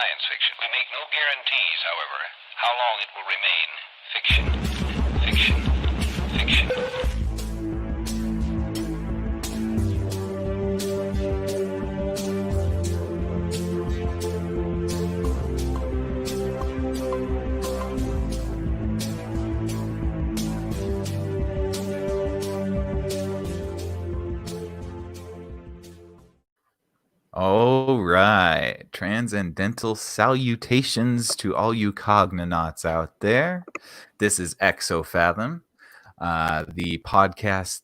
science fiction. We make no guarantees, however, how long it will remain fiction. Fiction. Fiction. All right. Transcendental salutations to all you cognonauts out there. This is Exofathom, the podcast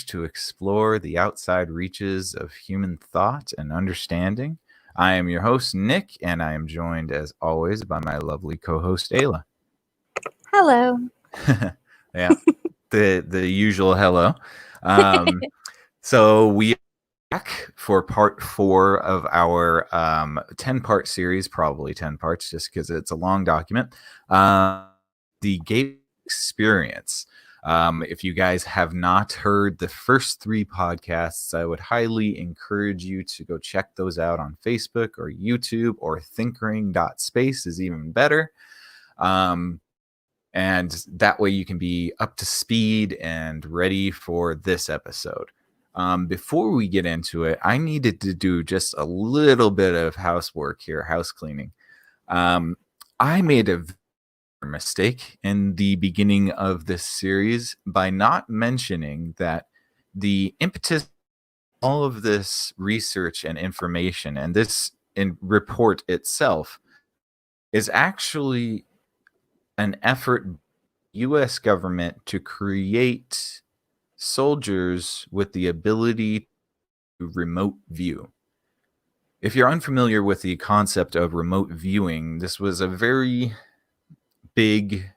to explore the outside reaches of human thought and understanding. I am your host, Nick, and I am joined, as always, by my lovely co-host, Ayla. Hello. Yeah, the usual hello. So we are back for part 4 of our 10-part series, probably 10 parts, just because it's a long document. The Gateway Experience. If you guys have not heard the first 3 podcasts, I would highly encourage you to go check those out on Facebook or YouTube, or thinkering.space is even better. And that way you can be up to speed and ready for this episode. Before we get into it, I needed to do just a little bit of housework here, house cleaning. I made a mistake in the beginning of this series by not mentioning that the impetus, all of this research and information, and this report itself is actually an effort U.S. government to create soldiers with the ability to remote view. If you're unfamiliar with the concept of remote viewing, this was a very big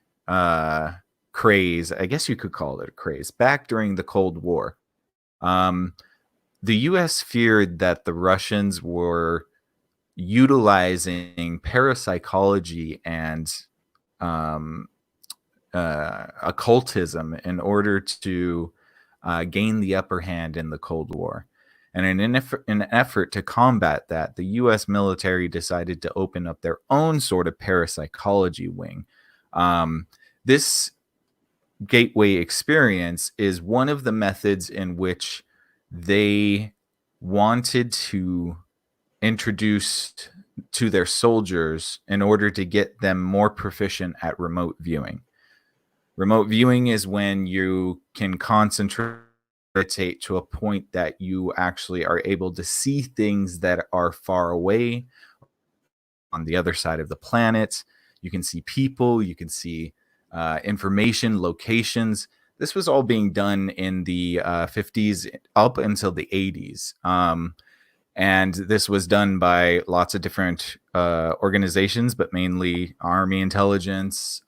craze, I guess you could call it a craze, back during the Cold War. The U.S. feared that the Russians were utilizing parapsychology and occultism in order to gain the upper hand in the Cold War. And in an effort to combat that, the U.S. military decided to open up their own sort of parapsychology wing. This Gateway Experience is one of the methods in which they wanted to introduce to their soldiers in order to get them more proficient at remote viewing. Remote viewing is when you can concentrate to a point that you actually are able to see things that are far away on the other side of the planet. You can see people, you can see information, locations. This was all being done in the 50s up until the 80s. And this was done by lots of different organizations, but mainly Army Intelligence,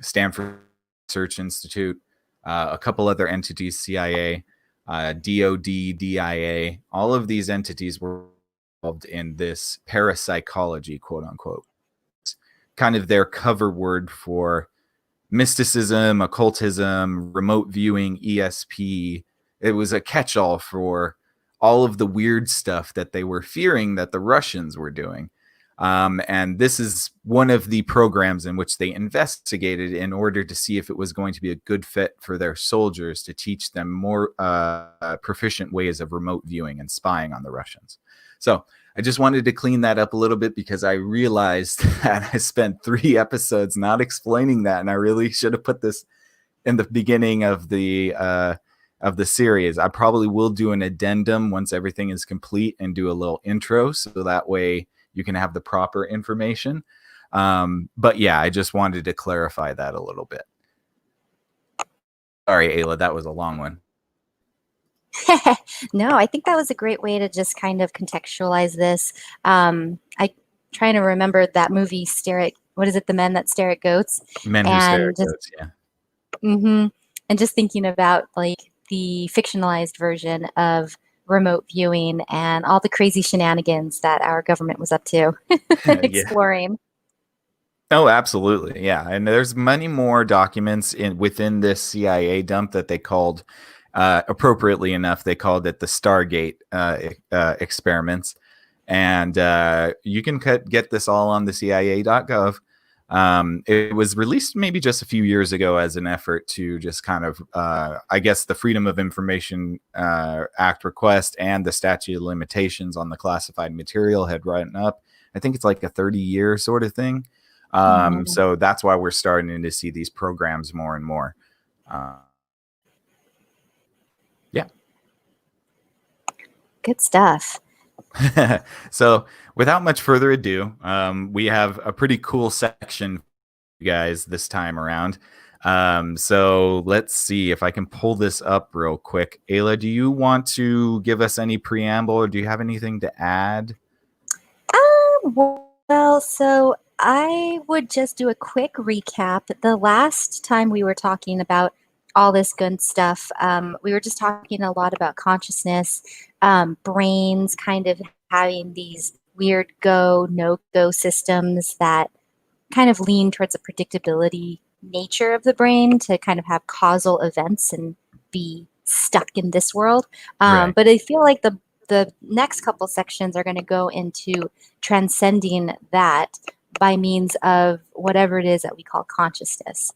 Stanford Research Institute, a couple other entities, CIA, DOD, DIA. All of these entities were involved in this parapsychology, quote unquote. It's kind of their cover word for mysticism, occultism, remote viewing, ESP. It was a catch-all for all of the weird stuff that they were fearing that the Russians were doing. And this is one of the programs in which they investigated in order to see if it was going to be a good fit for their soldiers to teach them more proficient ways of remote viewing and spying on the Russians. So I just wanted to clean that up a little bit because I realized that I spent 3 episodes not explaining that, and I really should have put this in the beginning of the series. I probably will do an addendum once everything is complete and do a little intro, so that way you can have the proper information. But yeah, I just wanted to clarify that a little bit. Sorry, Ayla, that was a long one. No, I think that was a great way to just kind of contextualize this. I trying to remember that movie, what is it? The Men That Stare at Goats. Men Who Stare at Goats, yeah. Mm-hmm. And just thinking about like the fictionalized version of remote viewing and all the crazy shenanigans that our government was up to exploring. Oh, absolutely. Yeah. And there's many more documents within this CIA dump that they called, appropriately enough, they called it the Stargate experiments. And you can get this all on the CIA.gov. It was released maybe just a few years ago as an effort to just kind of, I guess, the Freedom of Information Act request and the statute of limitations on the classified material had run up. I think it's like a 30-year sort of thing. So that's why we're starting to see these programs more and more. Yeah. Good stuff. So without much further ado, we have a pretty cool section for you guys this time around. So let's see if I can pull this up real quick. Ayla, do you want to give us any preamble, or do you have anything to add? Well, so I would just do a quick recap. The last time we were talking about all this good stuff, we were just talking a lot about consciousness, brains kind of having these weird go, no-go systems that kind of lean towards a predictability nature of the brain to kind of have causal events and be stuck in this world. Right. But I feel like the next couple sections are going to go into transcending that by means of whatever it is that we call consciousness.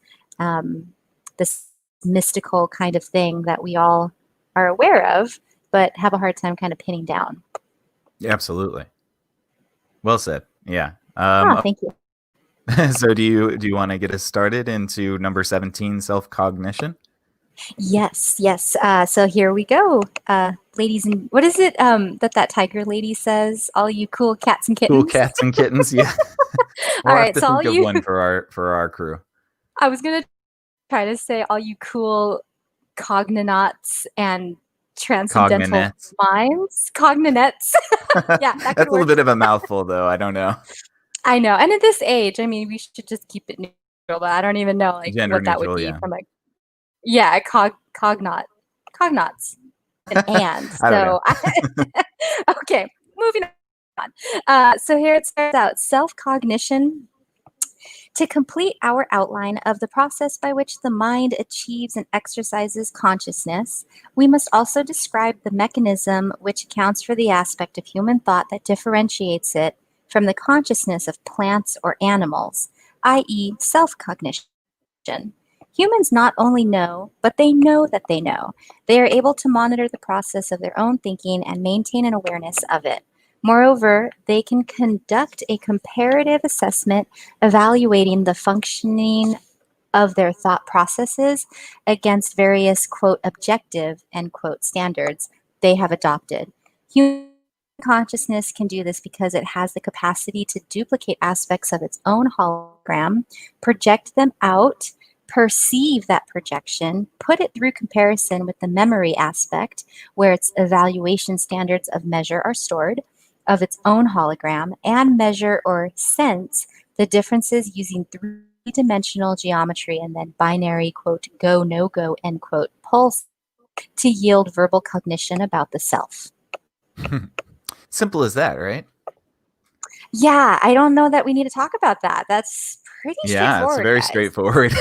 This mystical kind of thing that we all are aware of, but have a hard time kind of pinning down. Absolutely. Well said. Yeah. Thank you. So do you want to get us started into number 17, self-cognition? Yes. So here we go. Ladies and what is it that tiger lady says? All you cool cats and kittens. Cool cats and kittens, yeah. We'll All have right, to so think of one for our crew. I was gonna try to say all you cool cognonauts and transcendental minds. Cognonets. Yeah, that That's a little bit of a mouthful, though. I don't know. I know. And at this age, I mean, we should just keep it neutral, but I don't even know like Gender what that neutral, would be yeah. from like cognots. And so okay, moving on. So here it starts out, self-cognition. To complete our outline of the process by which the mind achieves and exercises consciousness, we must also describe the mechanism which accounts for the aspect of human thought that differentiates it from the consciousness of plants or animals, i.e., self-cognition. Humans not only know, but they know that they know. They are able to monitor the process of their own thinking and maintain an awareness of it. Moreover, they can conduct a comparative assessment evaluating the functioning of their thought processes against various, quote, objective, end quote, standards they have adopted. Human consciousness can do this because it has the capacity to duplicate aspects of its own hologram, project them out, perceive that projection, put it through comparison with the memory aspect, where its evaluation standards of measure are stored, of its own hologram, and measure or sense the differences using three-dimensional geometry and then binary, quote, go, no go, end quote, pulse to yield verbal cognition about the self. Simple as that, right? Yeah, I don't know that we need to talk about that. That's pretty straightforward. Yeah, it's very guys. straightforward.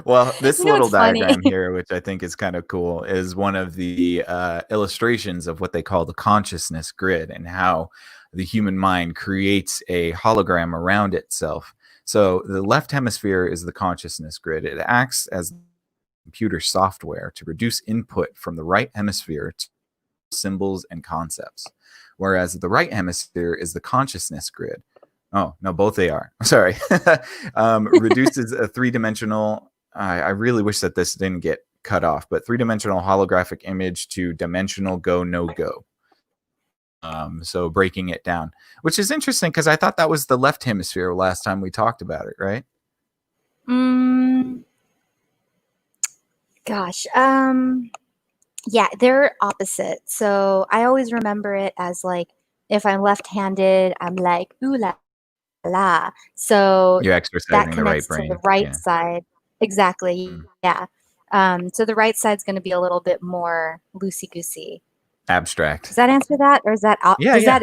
Well, this little diagram here, which I think is kind of cool, is one of the illustrations of what they call the consciousness grid and how the human mind creates a hologram around itself. So the left hemisphere is the consciousness grid. It acts as computer software to reduce input from the right hemisphere to symbols and concepts, whereas the right hemisphere is the consciousness grid. Oh, no, both they are. Sorry. Reduces a three-dimensional, I really wish that this didn't get cut off, but three-dimensional holographic image to dimensional go, no go. So breaking it down, which is interesting because I thought that was the left hemisphere last time we talked about it, right? Gosh. Yeah, they're opposite. So I always remember it as like, if I'm left-handed, I'm like, ooh la la. So you're that exercising the right connects to brain. the right side. Exactly. Yeah. So the right side's going to be a little bit more loosey-goosey. Abstract. Does that answer that? Or is that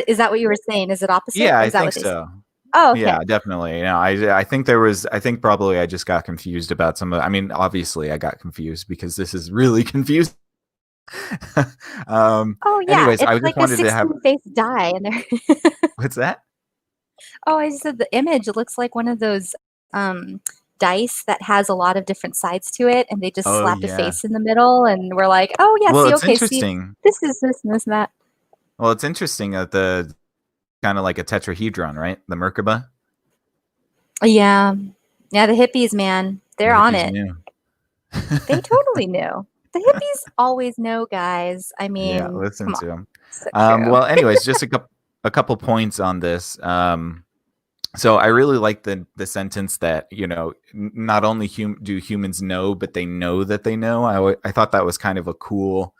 is that what you were saying? Is it opposite? Yeah, or I is that think what they so. say? Oh, okay. Yeah, definitely. You know, I think probably I just got confused about some of, I mean, obviously I got confused because this is really confusing. Oh yeah, Anyways, it's I just like a wanted to have 16-faced die, and they're what's that? oh, I just said the image looks like one of those um, dice that has a lot of different sides to it, and they just Oh slapped a yeah. face in the middle, and we're like, oh yeah, Well, see, it's okay, see, interesting. this is this and this and that. Well, it's interesting that the kind of like a tetrahedron, right? The Merkaba, Yeah, yeah, the hippies, man, the they're on hippies it. knew. They totally knew. The hippies always know, guys. I Yeah, mean, listen come to on, him. so true. Well, anyways, just a couple points on this. So I really like the sentence that not only do humans know, but they know that they know. I thought that was kind of a cool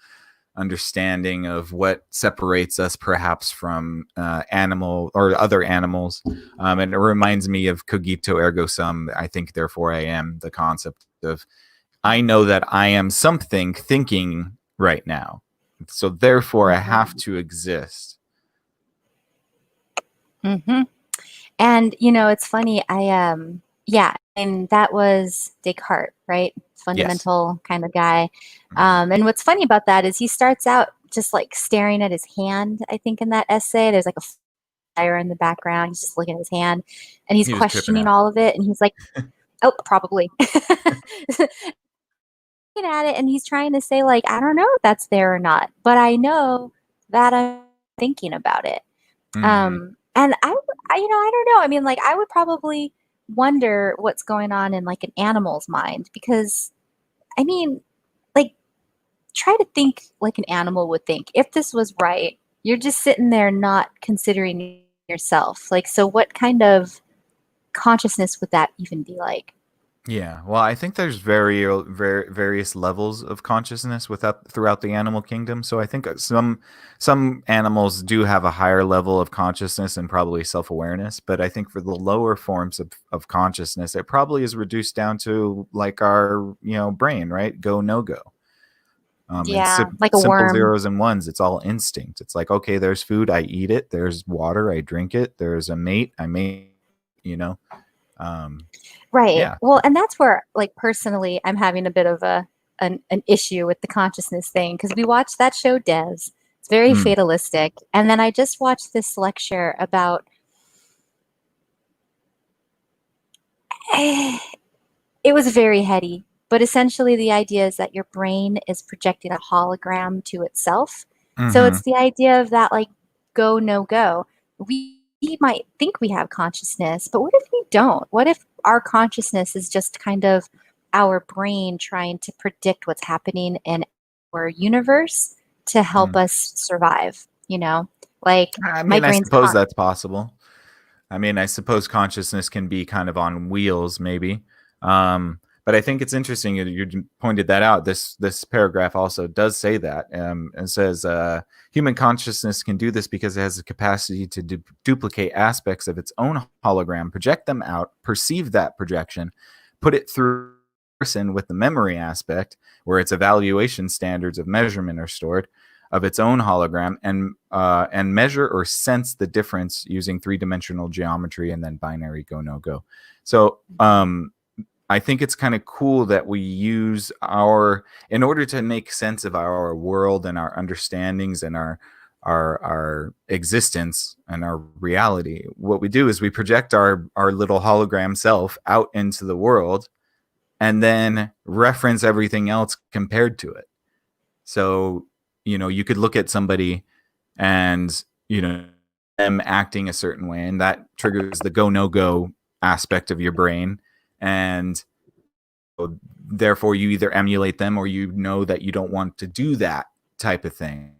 understanding of what separates us perhaps from animal or other animals, and it reminds me of cogito ergo sum. I think therefore I am. The concept of I know that I am something thinking right now, so therefore I have to exist. Hmm. And it's funny. Yeah, and that was Descartes, right? Yes. Fundamental kind of guy. Mhm. And what's funny about that is he starts out just like staring at his hand. I think in that essay, there's like a fire in the background. He's just looking at his hand, and he's He was tripping questioning out. all of it. And he's like, "Oh, probably." Looking at it, and he's trying to say like, "I don't know if that's there or not, but I know that I'm thinking about it." Hmm. And I don't know. I mean, like, I would probably wonder what's going on in like an animal's mind because, I mean, like, try to think like an animal would think. If this was right, you're just sitting there not considering yourself. Like, so what kind of consciousness would that even be like? Yeah, well, I think there's various levels of consciousness throughout the animal kingdom. So I think some animals do have a higher level of consciousness and probably self-awareness, but I think for the lower forms of consciousness, it probably is reduced down to like our brain, right? Go no go. And Yeah, like a simple worm. zeros and ones. It's all instinct. It's like, okay, there's food, I eat it. There's water, I drink it. There's a mate, I mate. You know, um, Right. yeah. Well, and that's where, like, personally, I'm having a bit of an issue with the consciousness thing because we watched that show Devs. It's very Mm, fatalistic, and then I just watched this lecture about. It was very heady, but essentially the idea is that your brain is projecting a hologram to itself. So mm-hmm. it's the idea of that, like, go no go. We might think we have consciousness, but what if we don't? What if our consciousness is just kind of our brain trying to predict what's happening in our universe to help Mm. us survive? Like I my mean, I brain's suppose that's possible. I mean, I suppose consciousness can be kind of on wheels, maybe. But I think it's interesting that you pointed that out. This paragraph also does say that. It says human consciousness can do this because it has the capacity to duplicate aspects of its own hologram, project them out, perceive that projection, put it through a person with the memory aspect, where its evaluation standards of measurement are stored, of its own hologram, and measure or sense the difference using three-dimensional geometry and then binary go no go. So I think it's kind of cool that we use in order to make sense of our world and our understandings and our existence and our reality. What we do is we project our little hologram self out into the world and then reference everything else compared to it. So, you could look at somebody and, them acting a certain way, and that triggers the go no go aspect of your brain. And therefore, you either emulate them or you know that you don't want to do that type of thing.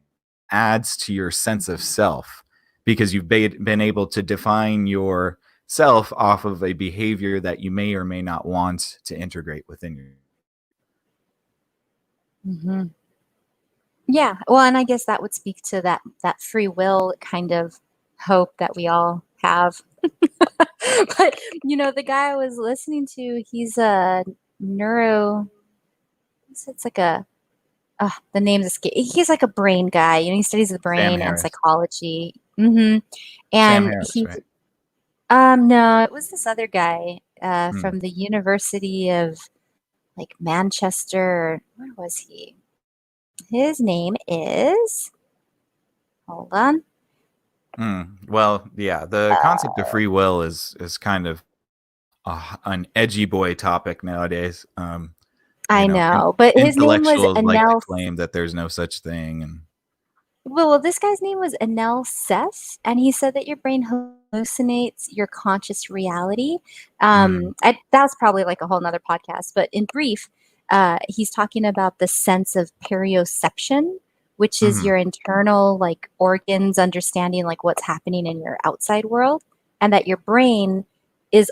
Adds to your sense of self because you've been able to define your self off of a behavior that you may or may not want to integrate within you. hmm Yeah, well, and I guess that would speak to that free will kind of hope that we all have. But the guy I was listening to, he's a neuro. It's like the name's escape. He's like a brain guy. He studies the Sam brain and Harris. psychology. Sam And Harris, he, right? no, it was this other guy Hmm. from the University of like Manchester. Where was he? His name is, hold on. Well, yeah, the concept of free will is kind of an edgy boy topic nowadays. I know, but his name was Intellectuals like to Anel. claim that there's no such thing, and Well, this guy's name was Anel Seth, and he said that your brain hallucinates your conscious reality. That's probably like a whole nother podcast, but in brief, he's talking about the sense of perioception, which is your internal like organs understanding like what's happening in your outside world, and that your brain is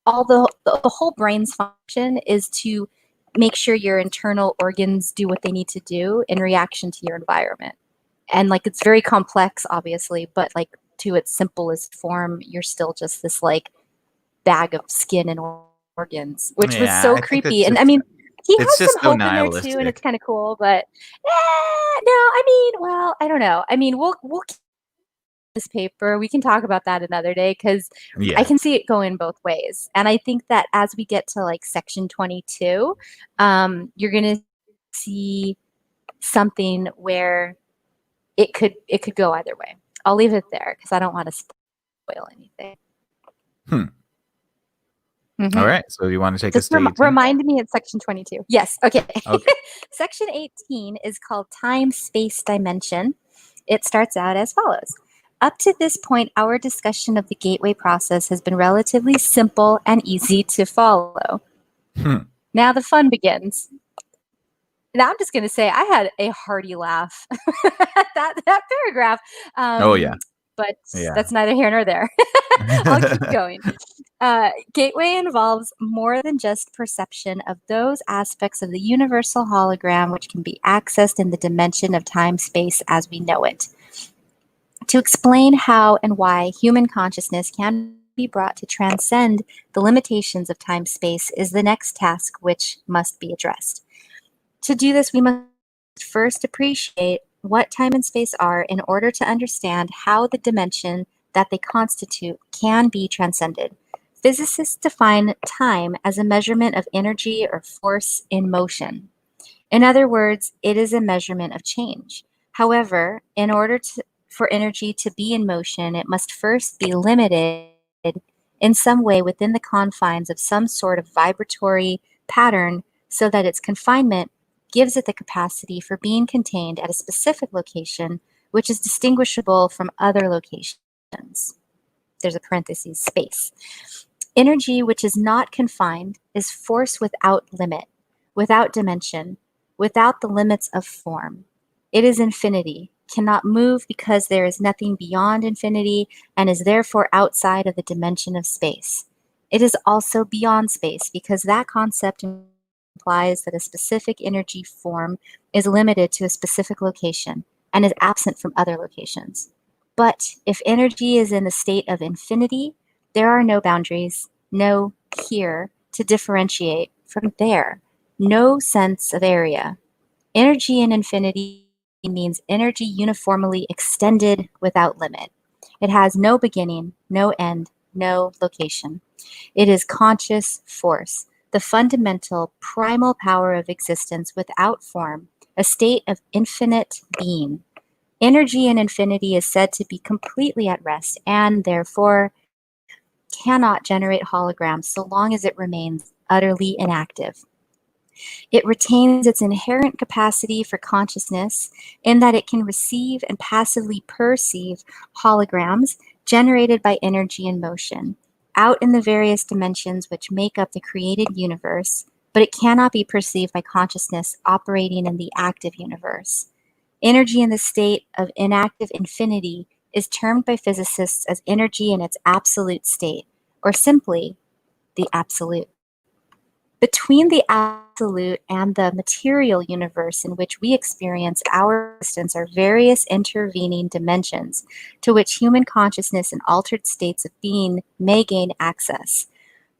the whole brain's function is to make sure your internal organs do what they need to do in reaction to your environment. And like it's very complex obviously, but like to its simplest form you're still just this like bag of skin and organs, which was yeah, so I think creepy. And I mean, he it's has just some so hope in there too, and it's nihilistic. kind of cool, but no, I mean, well, I don't know. I mean, we'll keep this paper, we can talk about that another day, because I Yeah. can see it going both ways. And I think that as we get to like section 22, you're gonna see something where it could go either way. I'll leave it there because I don't want to spoil anything. All right. So you want to take us Just to 18? remind me at section 22. Yes. Okay. Okay. Section 18 is called time, space, dimension. It starts out as follows. Up to this point, our discussion of the gateway process has been relatively simple and easy to follow. Now the fun begins. Now I'm just going to say I had a hearty laugh at that paragraph. Oh yeah. But Yeah. that's neither here nor there. I'll keep going. Gateway involves more than just perception of those aspects of the universal hologram which can be accessed in the dimension of time-space as we know it. To explain how and why human consciousness can be brought to transcend the limitations of time-space is the next task which must be addressed. To do this, we must first appreciate what time and space are in order to understand how the dimension that they constitute can be transcended. Physicists define time as a measurement of energy or force in motion. In other words, it is a measurement of change. However, in order for energy to be in motion, it must first be limited in some way within the confines of some sort of vibratory pattern so that its confinement gives it the capacity for being contained at a specific location, which is distinguishable from other locations. There's a parenthesis, space. Energy which is not confined is force without limit, without dimension, without the limits of form. It is infinity, cannot move because there is nothing beyond infinity, and is therefore outside of the dimension of space. It is also beyond space because that concept implies that a specific energy form is limited to a specific location and is absent from other locations. But if energy is in the state of infinity, there are no boundaries, no here to differentiate from there, no sense of area. Energy in infinity means energy uniformly extended without limit. It has no beginning, no end, no location. It is conscious force, the fundamental primal power of existence without form, a state of infinite being. Energy in infinity is said to be completely at rest and therefore cannot generate holograms so long as it remains utterly inactive. It retains its inherent capacity for consciousness in that it can receive and passively perceive holograms generated by energy and motion out in the various dimensions which make up the created universe, but it cannot be perceived by consciousness operating in the active universe. Energy in the state of inactive infinity is termed by physicists as energy in its absolute state, or simply the absolute. Between the absolute and the material universe in which we experience our existence are various intervening dimensions to which human consciousness in altered states of being may gain access.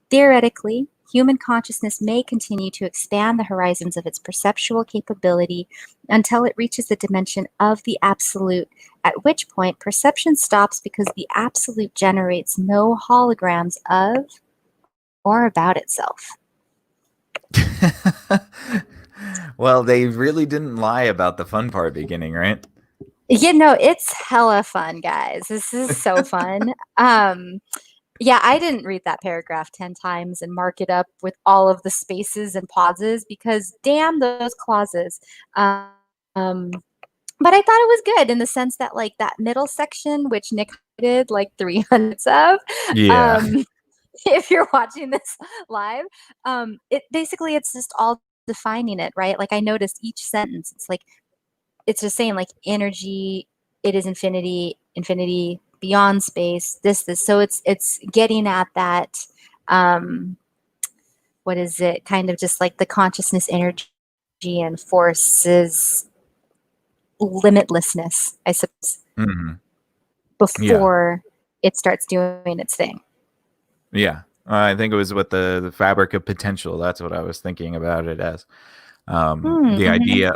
Theoretically, human consciousness may continue to expand the horizons of its perceptual capability until it reaches the dimension of the absolute, at which point perception stops because the absolute generates no holograms of or about itself. Well, they really didn't lie about the fun part beginning, right? It's hella fun, guys. This is so fun. Yeah, I didn't read that paragraph 10 times and mark it up with all of the spaces and pauses because damn those clauses. Um, but I thought it was good in the sense that like that middle section, which Nick did like 300 of, Yeah. um, if you're watching this live, it basically it's just all defining it, right? Like I noticed each sentence, it's just saying like energy, it is infinity, infinity beyond space, this. So it's getting at that what is it? Kind of just like the consciousness, energy, and forces limitlessness, I suppose, Hmm. Yeah. before it starts doing its thing. Yeah. I think it was with the fabric of potential. That's what I was thinking about it as. The Mm-hmm. idea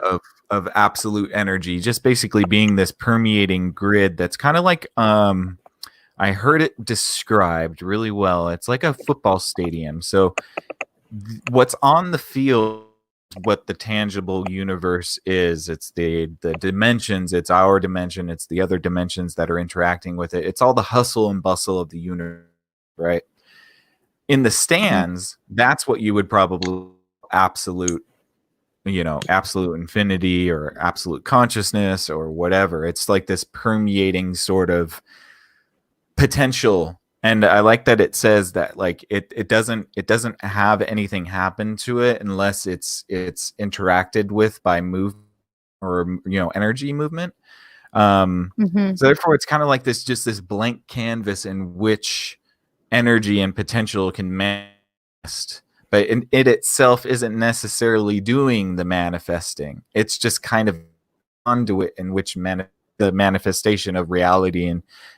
of absolute energy, just basically being this permeating grid that's kind of like I heard it described really well. It's like a football stadium. So what's on the field, what the tangible universe is, it's the dimensions, it's our dimension, it's the other dimensions that are interacting with it. It's all the hustle and bustle of the universe, right? In the stands, that's what you would probably absolute, absolute infinity or absolute consciousness or whatever. It's like this permeating sort of potential. And I like that it says that like it doesn't have anything happen to it unless it's interacted with by move or energy movement. Mm-hmm. So therefore it's kind of like this blank canvas in which energy and potential can manifest, but it itself isn't necessarily doing the manifesting. It's just kind of conduit in which the manifestation of reality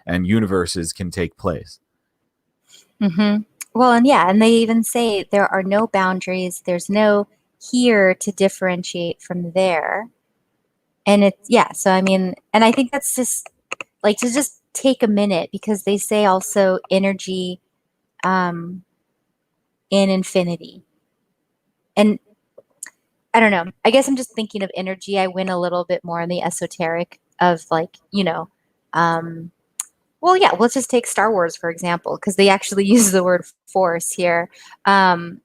and universes can take place. Mm-hmm. Well, and yeah, and they even say there are no boundaries. There's no here to differentiate from there. And it's, yeah, so I mean, and I think that's just like to just take a minute because they say also energy um, in infinity. And I don't know. I guess I'm just thinking of energy. I went a little bit more in the esoteric of like, um, well, yeah, let's just take Star Wars, for example, because they actually use the word force here. Um,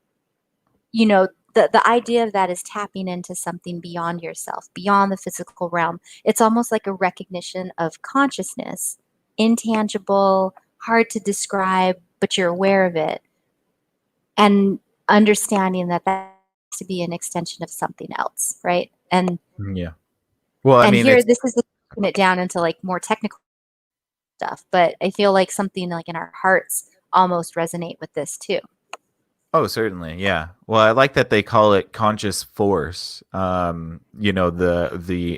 the idea of that is tapping into something beyond yourself, beyond the physical realm. It's almost like a recognition of consciousness, intangible, hard to describe, but you're aware of it, and understanding that that has to be an extension of something else, right? And Yeah. Well, I mean, here it's this is breaking it down into like more technical stuff, but I feel like something like in our hearts almost resonate with this too. oh, certainly, yeah. Well, I like that they call it conscious force. The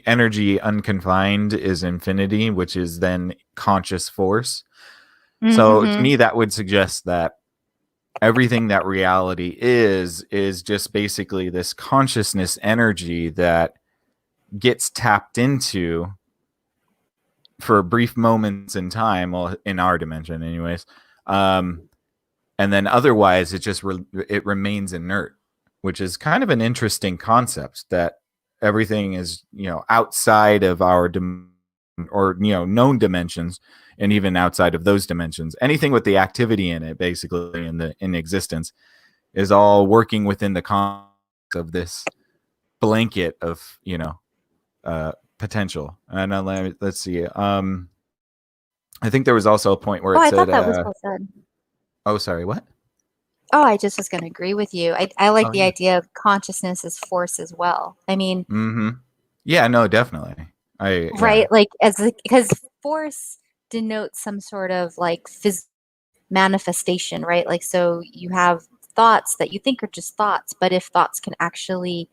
energy unconfined is infinity, which is then conscious force. So to Mm-hmm. me, that would suggest that everything that reality is just basically this consciousness energy that gets tapped into for brief moments in time, well, in our dimension, anyways. And then otherwise, it remains inert, which is kind of an interesting concept that everything is outside of our or known dimensions, and even outside of those dimensions, anything with the activity in it, basically in existence, is all working within the context of this blanket of potential. And let's see. I think there was also a point where Oh, it I said, thought that was well said. "Oh, sorry, what?" Oh, I just was going to agree with you. I like Oh, the yeah. idea of consciousness as force as well. I mean, Mm-hmm. Yeah, no, definitely. Yeah. right? Like because force denotes some sort of like manifestation, right? Like so you have thoughts that you think are just thoughts, but if thoughts can actually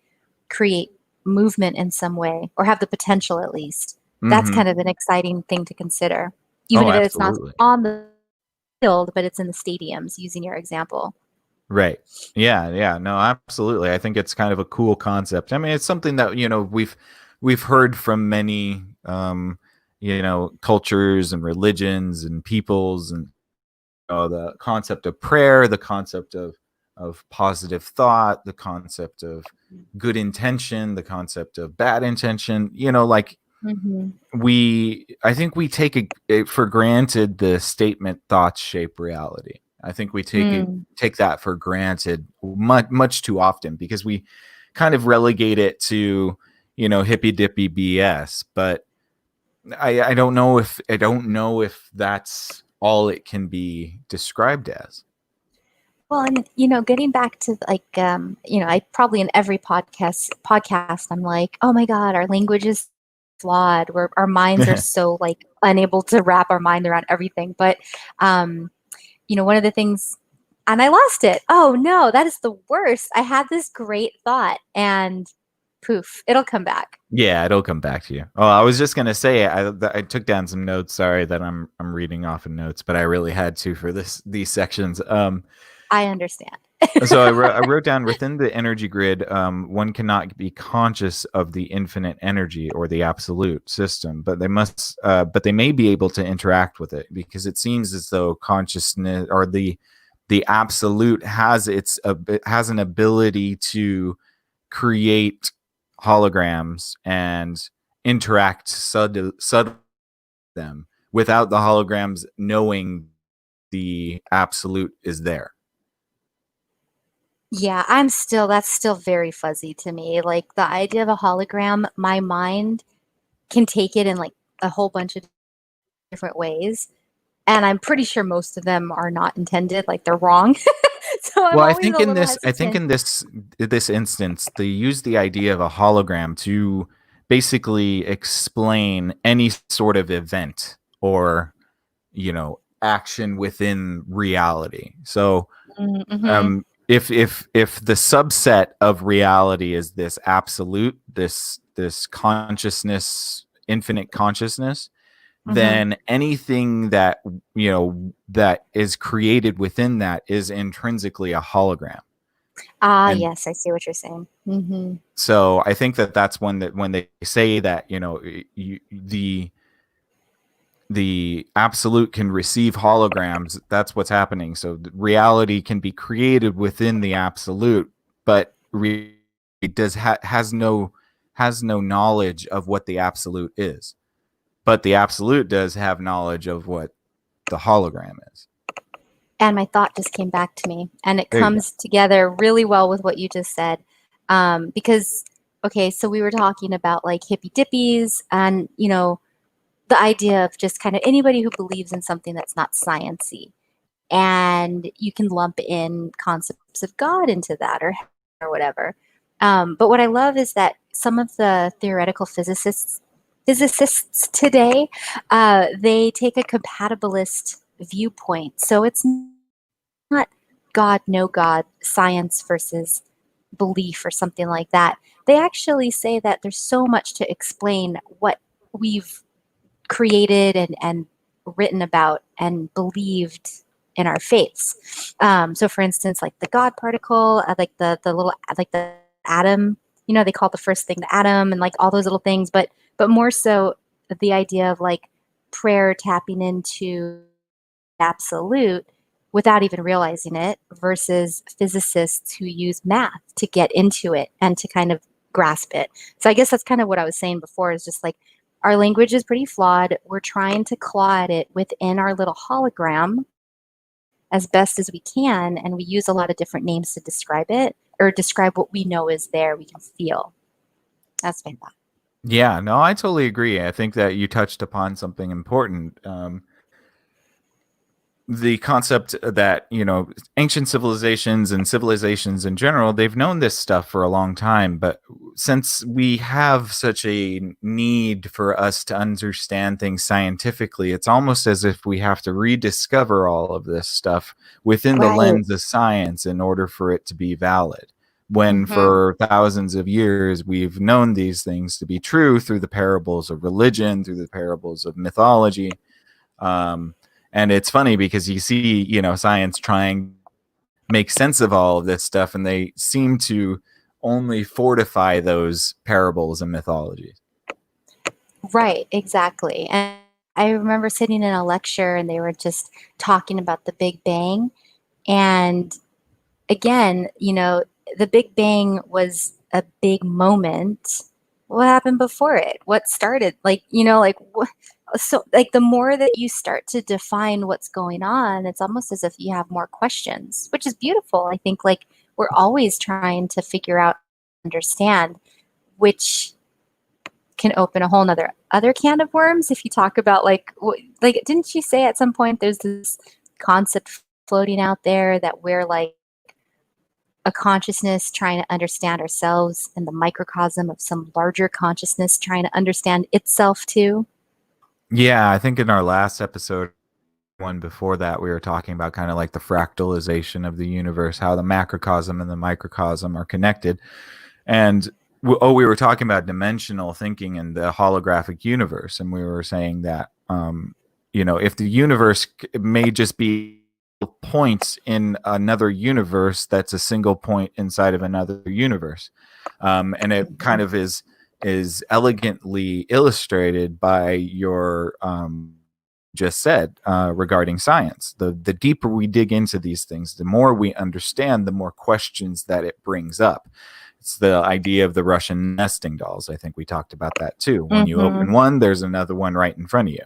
create movement in some way or have the potential at least, that's Mm-hmm. kind of an exciting thing to consider. Even Oh, if it's not absolutely. on the field, but it's in the stadiums, using your example. Right. Yeah, yeah. No, absolutely. I think it's kind of a cool concept. I mean, it's something that, we've heard from many cultures and religions and peoples, and the concept of prayer, the concept of positive thought, the concept of good intention, the concept of bad intention, you know, like I think we take it for granted the statement thoughts shape reality. I think we take that for granted much too often, because we kind of relegate it to, you know, hippy dippy BS. But I don't know if that's all it can be described as. Well, and you know, getting back to like, you know, I probably in every podcast, I'm like, oh my God, our language is flawed. Our minds are so like unable to wrap our mind around everything. But, you know, one of the things, and I lost it. Oh no, that is the worst. I had this great thought, and poof, it'll come back. Yeah, it'll come back to you. Oh, I was just gonna say, I took down some notes. Sorry that I'm reading off of notes, but I really had to for these sections. I understand. So I wrote down, within the energy grid, one cannot be conscious of the infinite energy or the absolute system, but they may be able to interact with it, because it seems as though consciousness, or the absolute, has an ability to create holograms and interact subtly them without the holograms knowing the absolute is there. Yeah, that's still very fuzzy to me. Like the idea of a hologram, my mind can take it in like a whole bunch of different ways. And I'm pretty sure most of them are not intended, like they're wrong. So I'm Well, I always think a little hesitant. in this instance, they use the idea of a hologram to basically explain any sort of event or, you know, action within reality. So, Mm-hmm. if the subset of reality is this absolute, this consciousness, infinite consciousness, then anything that, you know, that is created within that is intrinsically a hologram. And Yes, I see what you're saying. Mm-hmm. so I think that's when they say that, you know, the absolute can receive holograms, that's what's happening. So reality can be created within the absolute, but it has no knowledge of what the absolute is. But the absolute does have knowledge of what the hologram is. And my thought just came back to me, and it There you go. comes together really well with what you just said. Because, okay, so we were talking about like hippy dippies, and, you know, the idea of just kind of anybody who believes in something that's not sciencey. And you can lump in concepts of God into that, or whatever. But what I love is that some of the theoretical physicists today, they take a compatibilist viewpoint. So it's not God, no God, science versus belief or something like that. They actually say that there's so much to explain what we've created and written about and believed in our faiths. So for instance, like the God particle, like the little, like the atom, you know, they call the first thing the atom, and like all those little things, but more so the idea of like prayer tapping into absolute without even realizing it, versus physicists who use math to get into it and to kind of grasp it. So I guess that's kind of what I was saying before, is just like our language is pretty flawed. We're trying to claw at it within our little hologram as best as we can, and we use a lot of different names to describe it, or describe what we know is there, we can feel. That's my thought. Yeah, no, I totally agree. I think that you touched upon something important. The concept that, you know, ancient civilizations and civilizations in general, they've known this stuff for a long time, but since we have such a need for us to understand things scientifically, it's almost as if we have to rediscover all of this stuff within the Right. lens of science in order for it to be valid, when for thousands of years we've known these things to be true through the parables of religion, through the parables of mythology. And it's funny because you see, you know, science trying to make sense of all of this stuff, and they seem to only fortify those parables and mythologies. Right, exactly. And I remember sitting in a lecture and they were just talking about the Big Bang. And again, you know, the Big Bang was a big moment, what happened before it? What started? Like, you know, like what? So, like, the more that you start to define what's going on, it's almost as if you have more questions, which is beautiful. I think, like, we're always trying to figure out, understand, which can open a whole nother other can of worms. If you talk about like didn't you say at some point there's this concept floating out there that we're like a consciousness trying to understand ourselves in the microcosm of some larger consciousness trying to understand itself too? Yeah, I think in our last episode, one before that, we were talking about kind of like the fractalization of the universe, how the macrocosm and the microcosm are connected. And we were talking about dimensional thinking and the holographic universe, and we were saying that if the universe may just be points in another universe, that's a single point inside of another universe, and it kind of is elegantly illustrated by your just said regarding science. The deeper we dig into these things, the more we understand, the more questions that it brings up. It's the idea of the Russian nesting dolls. I think we talked about that too. When you open one, there's another one right in front of you.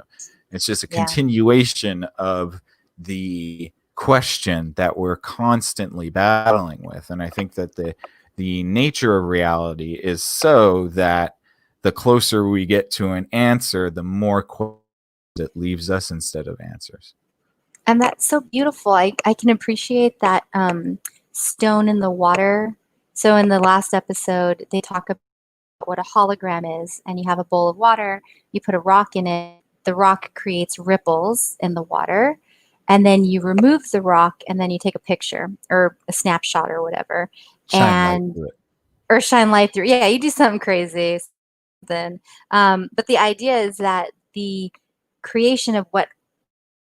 It's just a continuation of the question that we're constantly battling with. And I think that the nature of reality is so that the closer we get to an answer, the more questions it leaves us instead of answers. And that's so beautiful. I can appreciate that stone in the water. So in the last episode, they talk about what a hologram is, and you have a bowl of water, you put a rock in it, the rock creates ripples in the water, and then you remove the rock, and then you take a picture or a snapshot or whatever, Shine light through it. Or shine light through. Yeah, you do something crazy then. But the idea is that the creation of what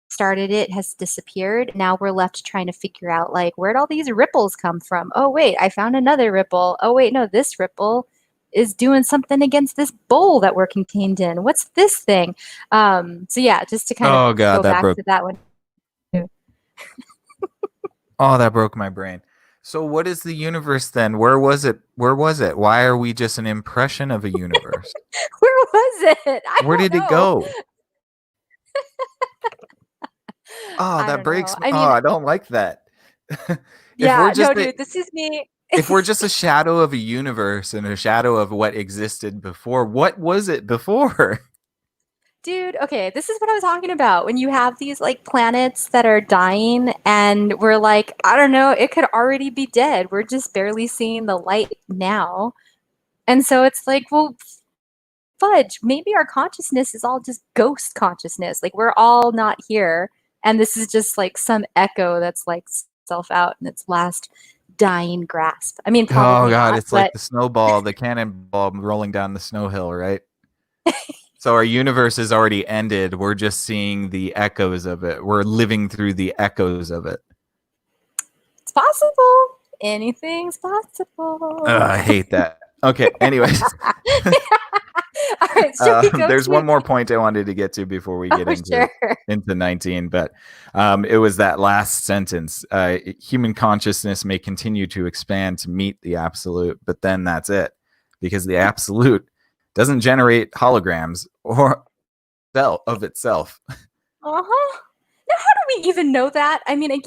started it has disappeared. Now we're left trying to figure out, like, where'd all these ripples come from? Oh wait, I found another ripple. Oh wait, no, this ripple is doing something against this bowl that we're contained in. What's this thing? So yeah, just to kind of go back to that one. Oh, that broke my brain. So what is the universe then? Where was it? Why are we just an impression of a universe? Where was it? Where did it go? Oh, that breaks me. I don't like that. Dude, this is me. If we're just a shadow of a universe and a shadow of what existed before, what was it before? Dude, okay, this is what I was talking about. When you have these like planets that are dying and we're like, I don't know, it could already be dead. We're just barely seeing the light now. And so it's like, well, fudge, maybe our consciousness is all just ghost consciousness. Like, we're all not here. And this is just like some echo that's like self out in its last dying grasp. I mean, probably oh god, not, it's like the snowball, the cannonball rolling down the snow hill, right? So our universe has already ended. We're just seeing the echoes of it. We're living through the echoes of it. It's possible. Anything's possible. I hate that. Okay, anyways. All right, there's one more point I wanted to get to before we get into 19, but it was that last sentence. Human consciousness may continue to expand to meet the absolute, but then that's it, because the absolute doesn't generate holograms or of itself. Now, how do we even know that? I mean,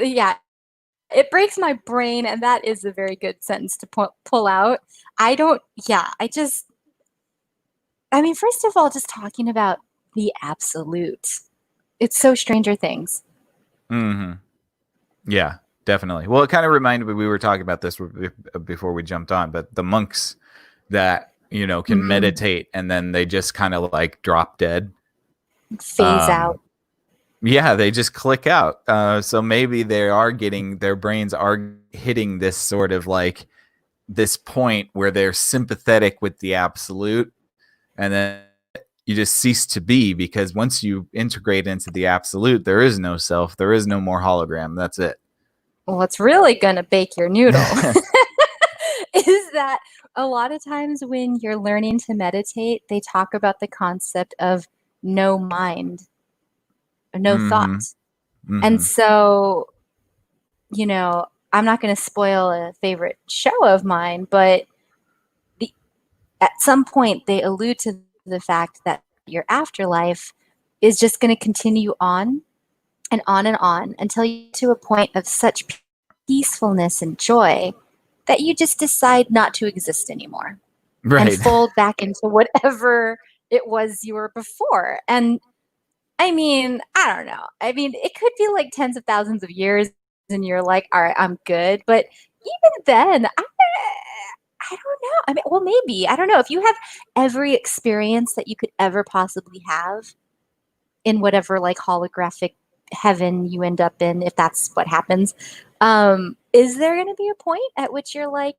yeah, it breaks my brain, and that is a very good sentence to pull out. I mean, first of all, just talking about the absolute, it's so Stranger Things. Mm-hmm. Yeah, definitely. Well, it kind of reminded me, we were talking about this before we jumped on, but the monks that, can meditate and then they just kind of like drop dead. Phase out. Yeah, they just click out. So maybe their brains are hitting this sort of like this point where they're sympathetic with the absolute, and then you just cease to be, because once you integrate into the absolute, there is no self, there is no more hologram. That's it. Well, what's really gonna bake your noodle is that a lot of times when you're learning to meditate, they talk about the concept of no mind, no thought. And so, I'm not going to spoil a favorite show of mine, but at some point they allude to the fact that your afterlife is just going to continue on and on and on until you get to a point of such peacefulness and joy that you just decide not to exist anymore and Right. fold back into whatever it was you were before. And I mean, I don't know. I mean, it could be like tens of thousands of years and you're like, all right, I'm good. But even then, I don't know. I mean, well, maybe. I don't know. If you have every experience that you could ever possibly have in whatever like holographic heaven you end up in, if that's what happens, is there going to be a point at which you're like,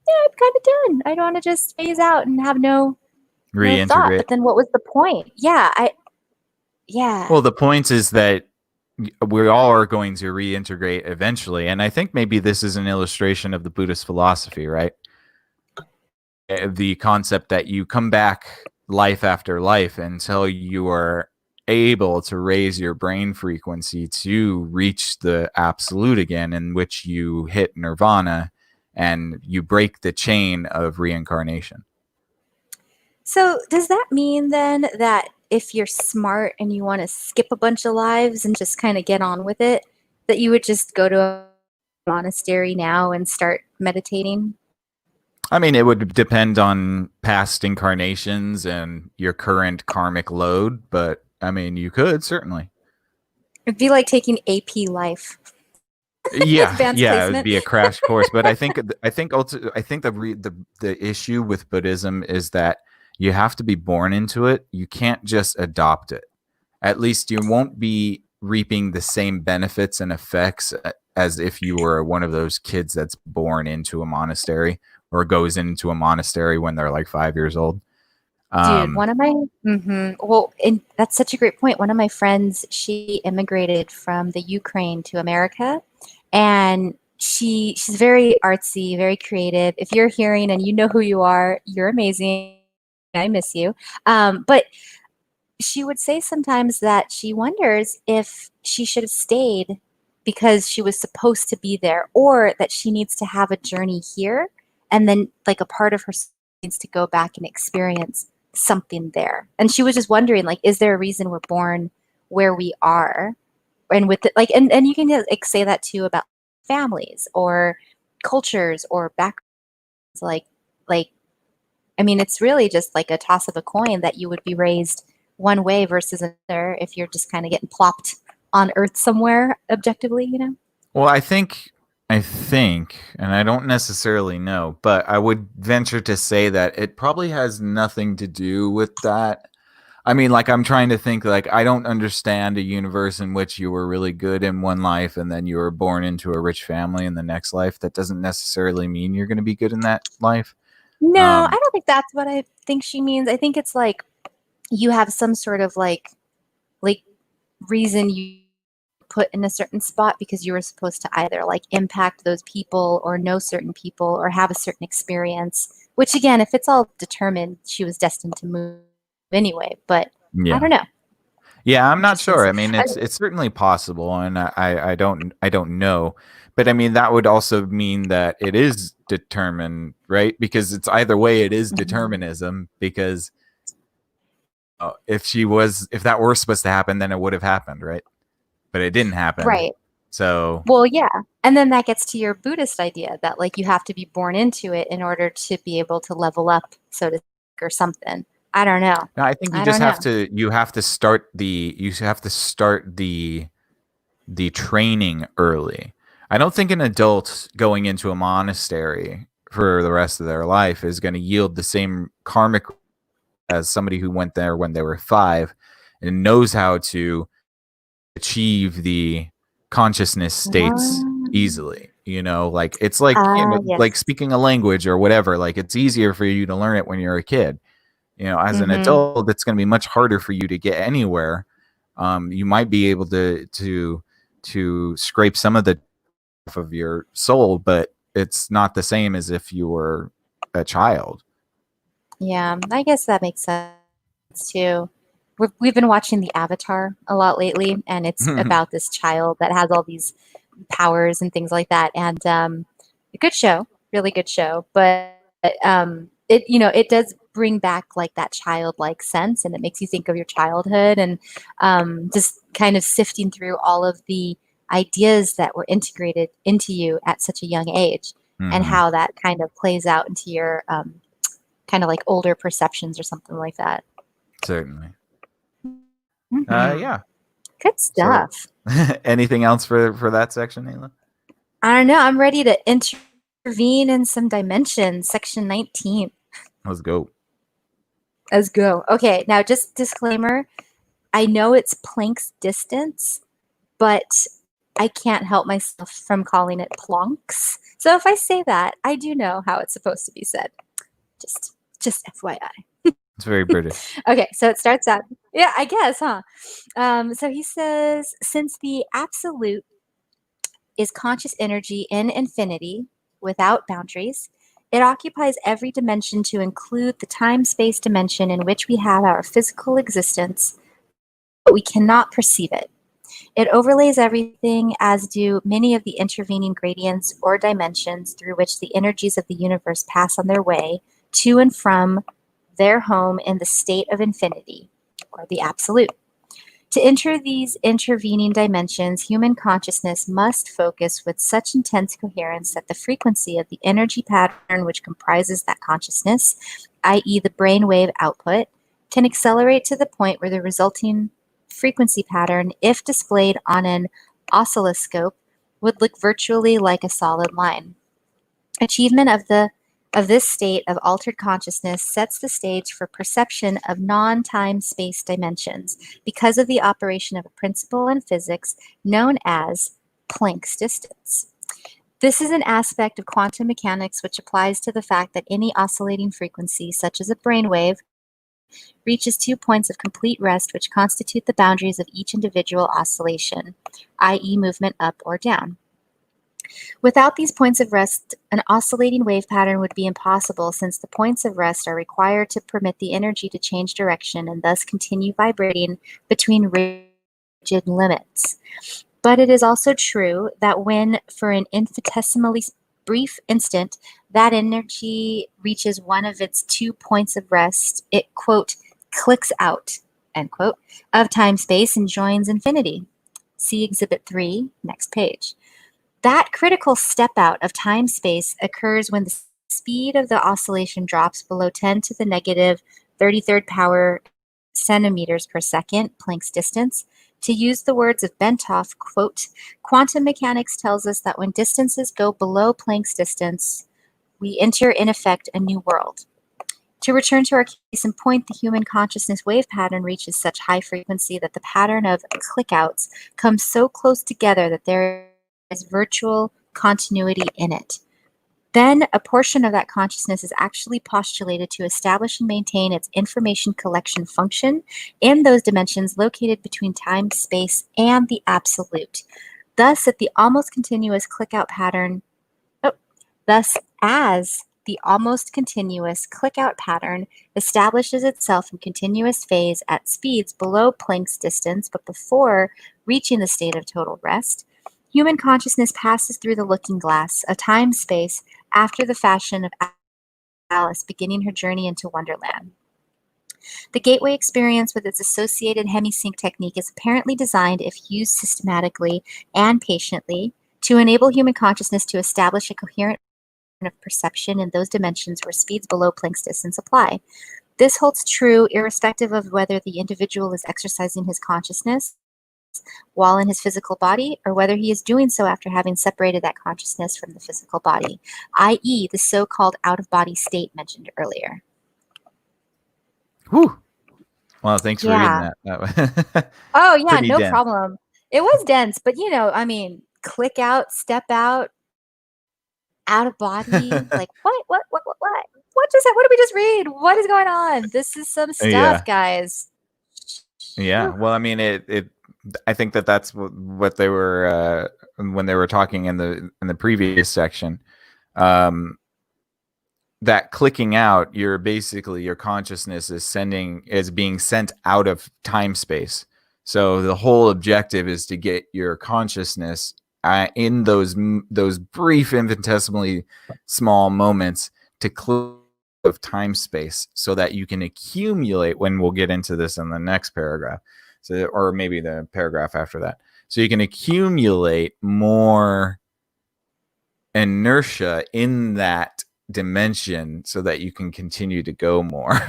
yeah, I'm kind of done. I don't want to just phase out and have no thought. Reintegrate. But then what was the point? Yeah. Well, the point is that we all are going to reintegrate eventually. And I think maybe this is an illustration of the Buddhist philosophy, right? The concept that you come back life after life until you are able to raise your brain frequency to reach the absolute again, in which you hit nirvana and you break the chain of reincarnation. So does that mean then that if you're smart and you want to skip a bunch of lives and just kind of get on with it, that you would just go to a monastery now and start meditating? I mean, it would depend on past incarnations and your current karmic load, but I mean, you could certainly. It'd be like taking AP life. Yeah, Advanced yeah, it would placement. be a crash course. But I think the issue with Buddhism is that you have to be born into it. You can't just adopt it. At least you won't be reaping the same benefits and effects as if you were one of those kids that's born into a monastery or goes into a monastery when they're like 5 years old. Dude, one of my well, and that's such a great point. One of my friends, she immigrated from the Ukraine to America, and she's very artsy, very creative. If you're hearing and you know who you are, you're amazing. I miss you. But she would say sometimes that she wonders if she should have stayed because she was supposed to be there, or that she needs to have a journey here, and then like a part of her needs to go back and experience something there. And she was just wondering, like, is there a reason we're born where we are? And with it, like, and you can like say that too about families or cultures or backgrounds. Like, I mean, it's really just like a toss of a coin that you would be raised one way versus another if you're just kind of getting plopped on Earth somewhere objectively, you know? Well, I think, and I don't necessarily know, but I would venture to say that it probably has nothing to do with that. I mean, like, I'm trying to think, like, I don't understand a universe in which you were really good in one life and then you were born into a rich family in the next life. That doesn't necessarily mean you're going to be good in that life. No, I don't think that's what I think she means. I think it's like you have some sort of like reason you put in a certain spot because you were supposed to either like impact those people or know certain people or have a certain experience, which again, if it's all determined, she was destined to move anyway, but Yeah. I don't know. Yeah, I'm not sure. I mean, it's certainly possible, and I don't know, but I mean that would also mean that it is determined, right? Because it's either way, it is determinism. Because if that were supposed to happen, then it would have happened, right? But it didn't happen, Right. So, well, yeah, and then that gets to your Buddhist idea that like you have to be born into it in order to be able to level up, so to speak, or something. I don't know. no, I think you just have to start the training early. I don't think an adult going into a monastery for the rest of their life is going to yield the same karmic as somebody who went there when they were 5 and knows how to achieve the consciousness states easily. You know, like it's like like speaking a language or whatever. Like it's easier for you to learn it when you're a kid. You know, as an adult, it's going to be much harder for you to get anywhere. You might be able to scrape some of the off of your soul, but it's not the same as if you were a child. Yeah, I guess that makes sense too. We've been watching the Avatar a lot lately, and it's about this child that has all these powers and things like that. And a good show, really good show. But it it does bring back like that childlike sense, and it makes you think of your childhood, and just kind of sifting through all of the ideas that were integrated into you at such a young age, and how that kind of plays out into your kind of like older perceptions or something like that. Certainly. Mhm. Yeah. Good stuff. So, anything else for that section, Ayla? I don't know. I'm ready to intervene in some dimensions. Section 19. Let's go. Let's go. Okay, now just disclaimer. I know it's Planck's distance, but I can't help myself from calling it plonks. So if I say that, I do know how it's supposed to be said. Just FYI. It's very British. Okay, so it starts out. Yeah, I guess, huh? So he says, since the absolute is conscious energy in infinity without boundaries, it occupies every dimension to include the time-space dimension in which we have our physical existence, but we cannot perceive it. It overlays everything, as do many of the intervening gradients or dimensions through which the energies of the universe pass on their way to and from their home in the state of infinity, or the absolute. To enter these intervening dimensions, human consciousness must focus with such intense coherence that the frequency of the energy pattern which comprises that consciousness, i.e. the brainwave output, can accelerate to the point where the resulting frequency pattern, if displayed on an oscilloscope, would look virtually like a solid line. Achievement of this state of altered consciousness sets the stage for perception of non-time space dimensions because of the operation of a principle in physics known as Planck's distance. This is an aspect of quantum mechanics which applies to the fact that any oscillating frequency, such as a brainwave, reaches 2 points of complete rest which constitute the boundaries of each individual oscillation, i.e. movement up or down. Without these points of rest, an oscillating wave pattern would be impossible, since the points of rest are required to permit the energy to change direction and thus continue vibrating between rigid limits. But it is also true that when, for an infinitesimally brief instant, that energy reaches one of its 2 points of rest, it, quote, clicks out, end quote, of time-space and joins infinity. See Exhibit 3, next page. That critical step out of time-space occurs when the speed of the oscillation drops below 10 to the negative 33rd power centimeters per second, Planck's distance. To use the words of Bentoff, quote, quantum mechanics tells us that when distances go below Planck's distance, we enter, in effect, a new world. To return to our case in point, the human consciousness wave pattern reaches such high frequency that the pattern of clickouts comes so close together that there is virtual continuity in it. Then a portion of that consciousness is actually postulated to establish and maintain its information collection function in those dimensions located between time, space, and the absolute. Thus, as the almost continuous clickout pattern establishes itself in continuous phase at speeds below Planck's distance, but before reaching the state of total rest, human consciousness passes through the looking glass, a time-space, after the fashion of Alice beginning her journey into Wonderland. The gateway experience with its associated hemisync technique is apparently designed, if used systematically and patiently, to enable human consciousness to establish a coherent of perception in those dimensions where speeds below Planck's distance apply. This holds true irrespective of whether the individual is exercising his consciousness while in his physical body, or whether he is doing so after having separated that consciousness from the physical body, i.e. the so-called out-of-body state mentioned earlier. Whew. Well, thanks for reading that. Oh, yeah, Pretty no dense. problem. It was dense, but click out, step out of body, like what did we just read? What is going on? This is some stuff, guys. Yeah. Well, I mean, I think that's what they were when they were talking in the previous section. That clicking out, your consciousness is being sent out of time space. So the whole objective is to get your consciousness in those brief infinitesimally small moments to clear of time space so that you can accumulate, when we'll get into this in the next paragraph, so, or maybe the paragraph after that, so you can accumulate more inertia in that dimension so that you can continue to go more.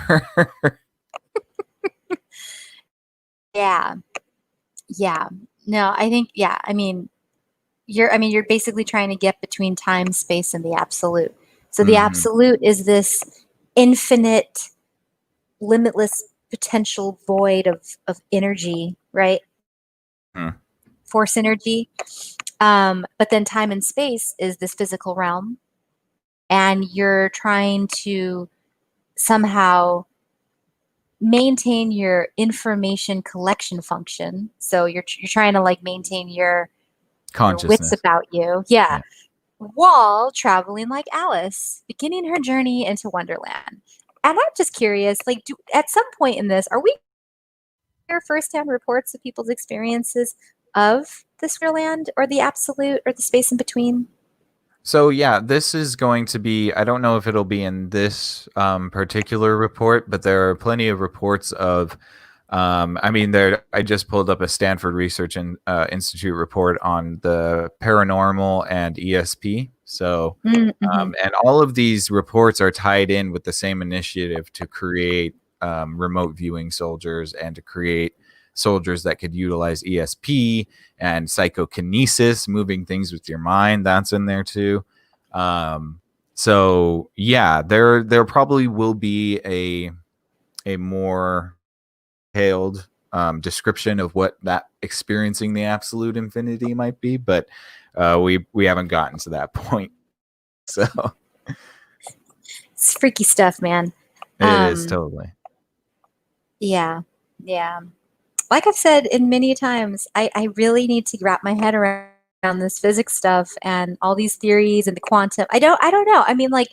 Yeah. No, I think, I mean, you're basically trying to get between time, space, and the absolute. So the absolute is this infinite, limitless potential void of energy, right? Force energy. But then time and space is this physical realm, and you're trying to somehow maintain your information collection function. So you're trying to like maintain your wits about you. Yeah. While traveling like Alice, beginning her journey into Wonderland. And I'm just curious, like, at some point in this, are we hear firsthand reports of people's experiences of this Wonderland or the absolute or the space in between? So yeah, this is going to be, I don't know if it'll be in this particular report, but there are plenty of reports of, I just pulled up a Stanford Research Institute report on the paranormal and ESP. So, and all of these reports are tied in with the same initiative to create remote viewing soldiers and to create soldiers that could utilize ESP and psychokinesis, moving things with your mind. That's in there too. So yeah, there probably will be a more detailed description of what that experiencing the absolute infinity might be, but we haven't gotten to that point. So it's freaky stuff, man. It is totally. Yeah. Like I've said in many times, I really need to wrap my head around this physics stuff and all these theories and the quantum. I don't know. I mean, like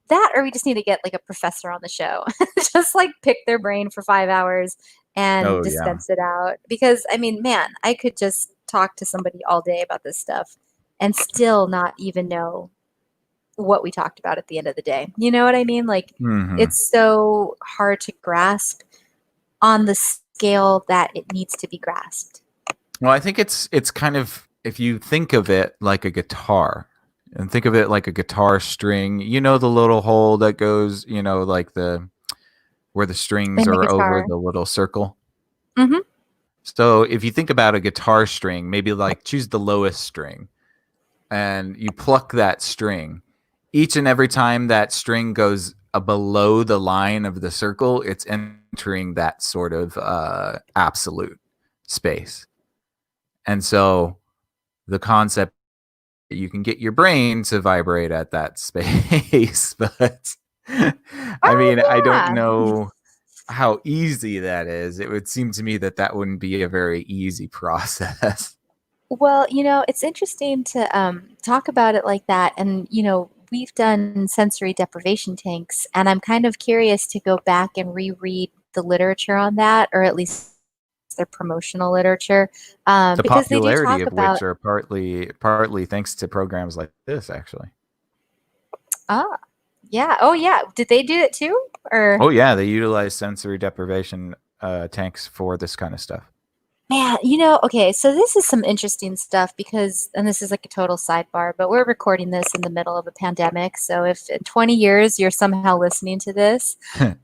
that, or we just need to get like a professor on the show, just like pick their brain for 5 hours and dispense it out. Because I mean, man, I could just talk to somebody all day about this stuff and still not even know what we talked about at the end of the day. You know what I mean? Like it's so hard to grasp on the scale that it needs to be grasped. Well, I think it's kind of, if you think of it like a guitar, and think of it like a guitar string, you know, the little hole that goes, you know, like where the strings are over the little circle. So if you think about a guitar string, maybe like choose the lowest string and you pluck that string. Each and every time that string goes below the line of the circle, it's entering that sort of absolute space. And so the concept, you can get your brain to vibrate at that space, but I mean, I don't know how easy that is. It would seem to me that wouldn't be a very easy process. Well, you know, it's interesting to talk about it like that. And, you know, we've done sensory deprivation tanks, and I'm kind of curious to go back and reread the literature on that, or at least their promotional literature. The because they do popularity talk of about, which are partly thanks to programs like this, actually. Yeah. Oh, yeah. Did they do it too? Or Oh yeah, they utilize sensory deprivation tanks for this kind of stuff. man, you know, okay, so this is some interesting stuff because, and this is like a total sidebar, but we're recording this in the middle of a pandemic. So if in 20 years you're somehow listening to this,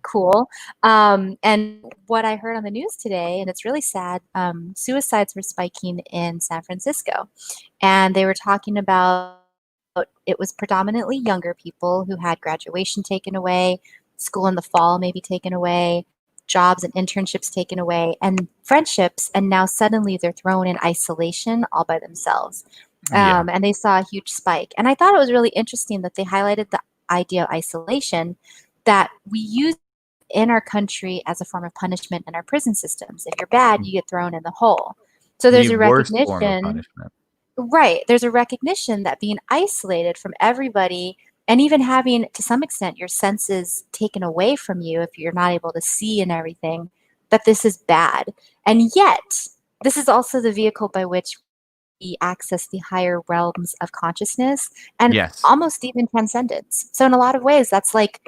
cool. And what I heard on the news today, and it's really sad, suicides were spiking in San Francisco. And they were talking about it was predominantly younger people who had graduation taken away, school in the fall maybe taken away, jobs and internships taken away, and friendships, and now suddenly they're thrown in isolation all by themselves. And they saw a huge spike. And I thought it was really interesting that they highlighted the idea of isolation that we use in our country as a form of punishment in our prison systems. If you're bad, you get thrown in the hole. So there's The a worst form of recognition, punishment. right? There's a recognition that being isolated from everybody, and even having, to some extent, your senses taken away from you if you're not able to see and everything, that this is bad. And yet, this is also the vehicle by which access the higher realms of consciousness and Yes. almost even transcendence. So in a lot of ways, that's like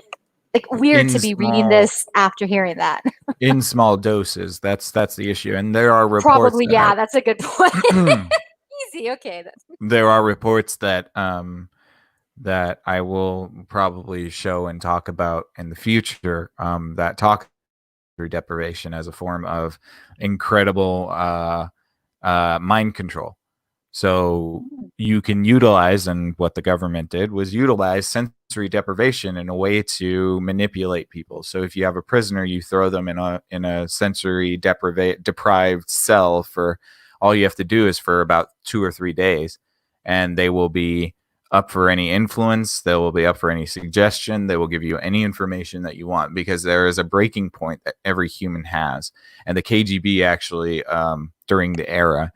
weird to In be reading small this after hearing that. in small doses. That's the issue. And there are reports Probably, yeah, that's a good point. Easy, okay. there are reports that I will probably show and talk about in the future, that talk through deprivation as a form of incredible mind control. So you can utilize, and what the government did was utilize sensory deprivation in a way to manipulate people. So if you have a prisoner, you throw them in a sensory deprived cell for all you have to do is for about 2 or 3 days, and they will be up for any influence. They will be up for any suggestion. They will give you any information that you want, because there is a breaking point that every human has. And the KGB actually, during the era,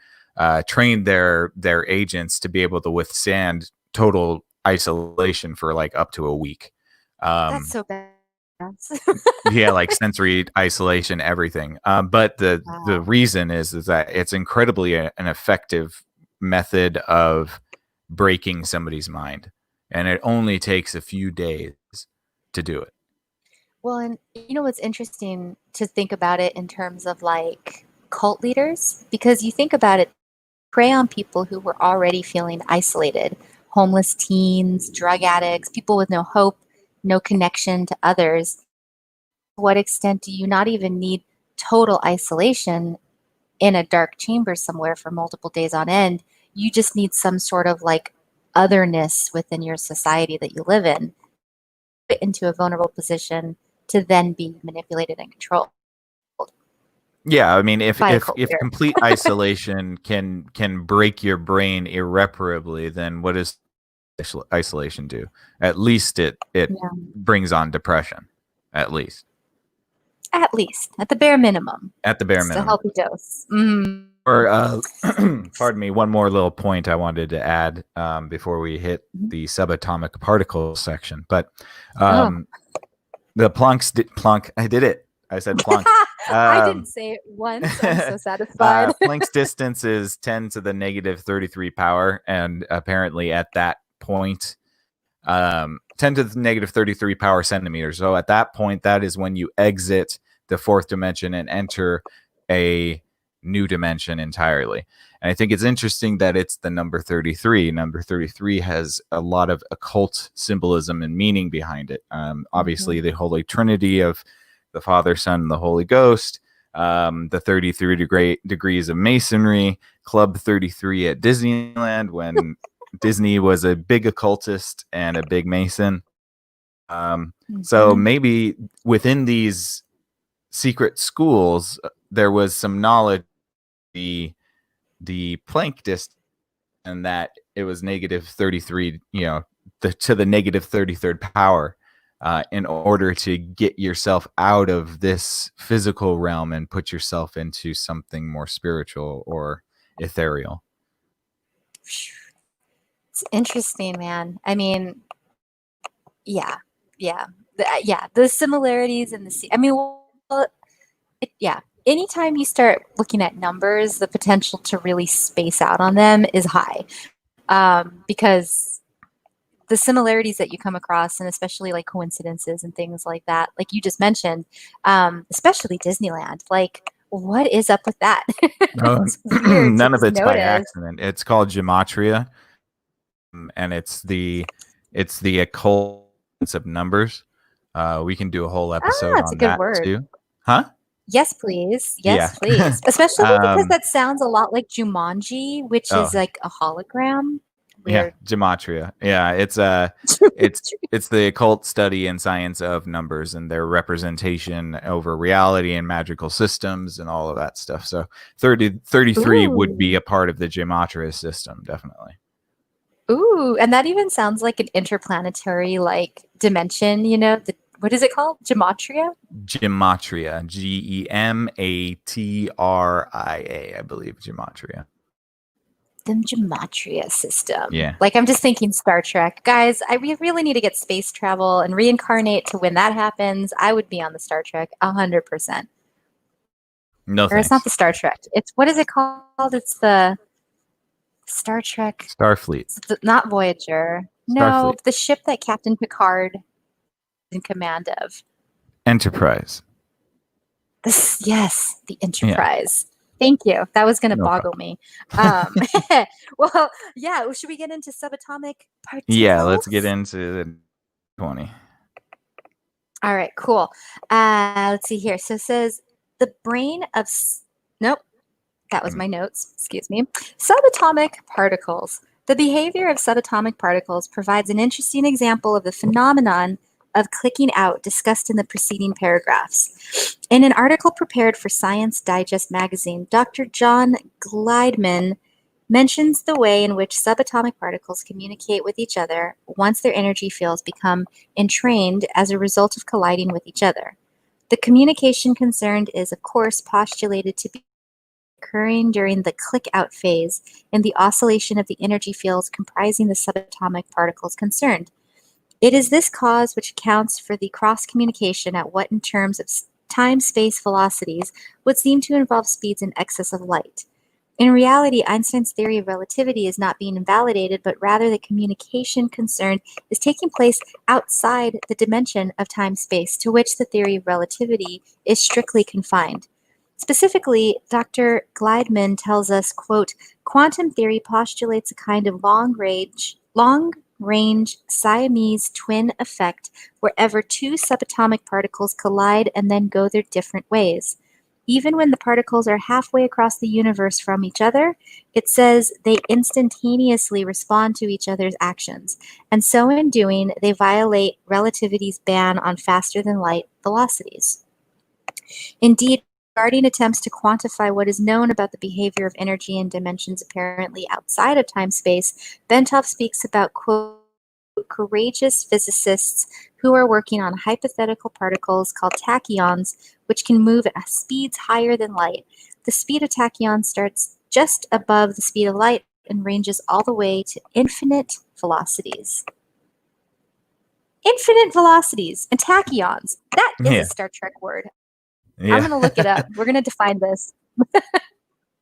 trained their agents to be able to withstand total isolation for like up to a week. That's so bad. Yeah, like sensory isolation, everything. But the reason is that it's incredibly an effective method of breaking somebody's mind, and it only takes a few days to do it. Well, and you know what's interesting to think about it in terms of like cult leaders, because you think about it, prey on people who were already feeling isolated, homeless teens, drug addicts, people with no hope, no connection to others. To what extent do you not even need total isolation in a dark chamber somewhere for multiple days on end? You just need some sort of like otherness within your society that you live in, put into a vulnerable position to then be manipulated and controlled. Yeah, I mean, if By a if cult if leader. complete isolation can break your brain irreparably, then what does isolation do? At least it Yeah. brings on depression. At least. At least, at the bare minimum. At the bare Just a minimum. healthy dose. Mm. Or pardon me, one more little point I wanted to add before we hit Mhm. the subatomic particle section. But Oh. the Planck, I did it. I said Planck. I didn't say it once. I'm so satisfied. Planck's distance is 10 to the negative 33 power, and apparently at that point, 10 to the negative 33 power centimeters. So at that point, that is when you exit the fourth dimension and enter a new dimension entirely. And I think it's interesting that it's the number 33. Number 33 has a lot of occult symbolism and meaning behind it. Obviously, the Holy Trinity of the Father, Son, and the Holy Ghost, the 33 degrees of Masonry, Club 33 at Disneyland when Disney was a big occultist and a big Mason. So maybe within these secret schools, there was some knowledge the Planck distance, and that it was negative 33, to the negative 33rd power, in order to get yourself out of this physical realm and put yourself into something more spiritual or ethereal. It's interesting, man. I mean, yeah. The similarities and anytime you start looking at numbers, the potential to really space out on them is high, because the similarities that you come across, and especially like coincidences and things like that, like you just mentioned, especially Disneyland, like what is up with that? It's weird. None of it's by accident. It's called gematria, and it's the occult of numbers. We can do a whole episode on that too. Huh? Yes, please. Yes, please. Especially because that sounds a lot like Jumanji, which is like a hologram. Weird. Yeah, gematria. Yeah, it's it's the occult study and science of numbers and their representation over reality and magical systems and all of that stuff. So 33 would be a part of the gematria system, definitely. Ooh, and that even sounds like an interplanetary like dimension, what is it called? Gematria? Gematria. Gematria, I believe. Gematria. The gematria system. Yeah. Like I'm just thinking Star Trek. Guys, we really need to get space travel and reincarnate to when that happens. I would be on the Star Trek 100%. No, or it's not the Star Trek. It's what is it called? It's the Star Trek, Starfleet. not Voyager. No, Starfleet. the ship that Captain Picard is in command of. Enterprise. Yes, the Yeah. Enterprise. Thank you. That was going to No boggle me. Well, yeah. Should we get into subatomic particles? Yeah, let's get into the 20. All right, cool. Let's see here. So it says the brain of. Nope, that was my notes. Excuse me. Subatomic particles. The behavior of subatomic particles provides an interesting example of the phenomenon of clicking out discussed in the preceding paragraphs. In an article prepared for Science Digest magazine, Dr. John Gliedman mentions the way in which subatomic particles communicate with each other once their energy fields become entrained as a result of colliding with each other. The communication concerned is, of course, postulated to be occurring during the click-out phase in the oscillation of the energy fields comprising the subatomic particles concerned. It is this cause which accounts for the cross-communication at what in terms of time-space velocities would seem to involve speeds in excess of light. In reality, Einstein's theory of relativity is not being invalidated, but rather the communication concerned is taking place outside the dimension of time-space to which the theory of relativity is strictly confined. Specifically, Dr. Gliedman tells us, quote, quantum theory postulates a kind of long-range Siamese twin effect wherever two subatomic particles collide and then go their different ways. Even when the particles are halfway across the universe from each other, it says they instantaneously respond to each other's actions, and so in doing, they violate relativity's ban on faster-than-light velocities. Indeed, regarding attempts to quantify what is known about the behavior of energy in dimensions apparently outside of time-space, Bentov speaks about, quote, courageous physicists who are working on hypothetical particles called tachyons, which can move at speeds higher than light. The speed of tachyons starts just above the speed of light and ranges all the way to infinite velocities. Infinite velocities and tachyons. That is Yeah. a Star Trek word. Yeah. I'm going to look it up. We're going to define this.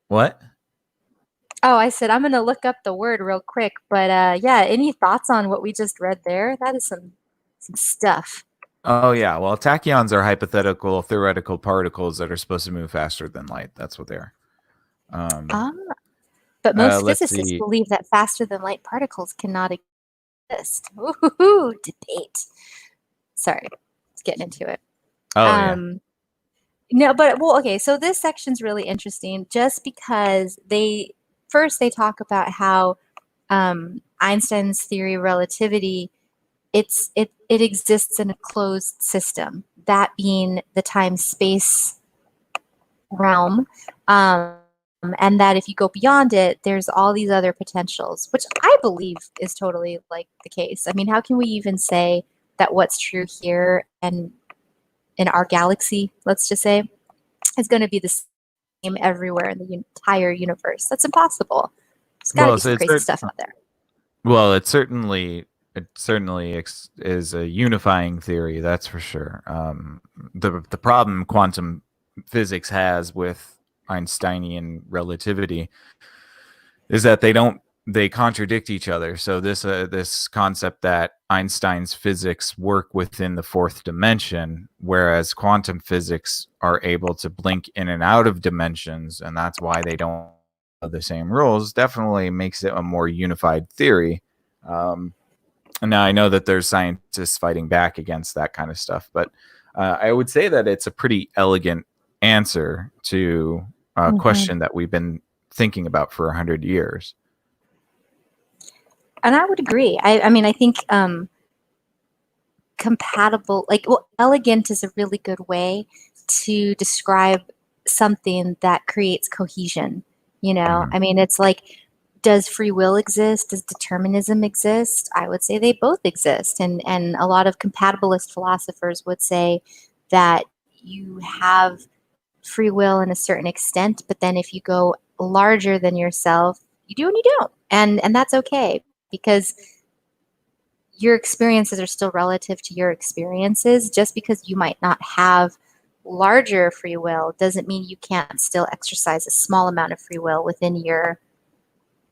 What? Oh, I said I'm going to look up the word real quick. But yeah, any thoughts on what we just read there? That is some stuff. Oh, yeah. Well, tachyons are hypothetical, theoretical particles that are supposed to move faster than light. That's what they are. But most Let's physicists see. believe that faster than light particles cannot exist. Ooh, debate. Sorry, let's get into it. Oh, yeah. No, but well, okay. So this section's really interesting, just because they talk about how Einstein's theory of relativity it exists in a closed system, that being the time-space realm, and that if you go beyond it, there's all these other potentials, which I believe is totally like the case. I mean, how can we even say that what's true here and in our galaxy, let's just say, is going to be the same everywhere in the entire universe? That's impossible. There's got to be some crazy stuff out there. Well, it certainly is a unifying theory, that's for sure. The problem quantum physics has with Einsteinian relativity is that they contradict each other. So this concept that Einstein's physics work within the fourth dimension, whereas quantum physics are able to blink in and out of dimensions, and that's why they don't have the same rules, definitely makes it a more unified theory. Now, I know that there's scientists fighting back against that kind of stuff, but I would say that it's a pretty elegant answer to a question that we've been thinking about for 100 years. And I would agree. I mean, I think compatible, elegant is a really good way to describe something that creates cohesion. You know, I mean, it's like, does free will exist? Does determinism exist? I would say they both exist. And a lot of compatibilist philosophers would say that you have free will in a certain extent, but then if you go larger than yourself, you do and you don't. And that's okay, because your experiences are still relative to your experiences. Just because you might not have larger free will doesn't mean you can't still exercise a small amount of free will within your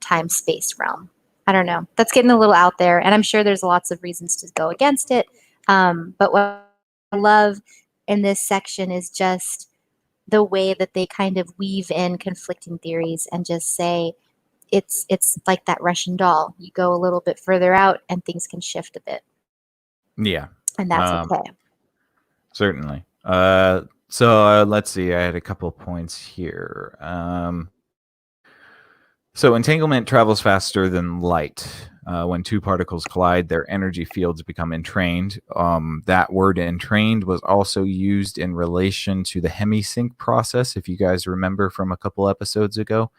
time-space realm. I don't know. That's getting a little out there, and I'm sure there's lots of reasons to go against it. But what I love in this section is just the way that they kind of weave in conflicting theories and just say it's like that Russian doll. You go a little bit further out, and things can shift a bit, Yeah, and that's okay. certainly. So let's see. I had a couple points here. So entanglement travels faster than light. When two particles collide, their energy fields become entrained. That word entrained was also used in relation to the hemisync process, if you guys remember from a couple episodes ago.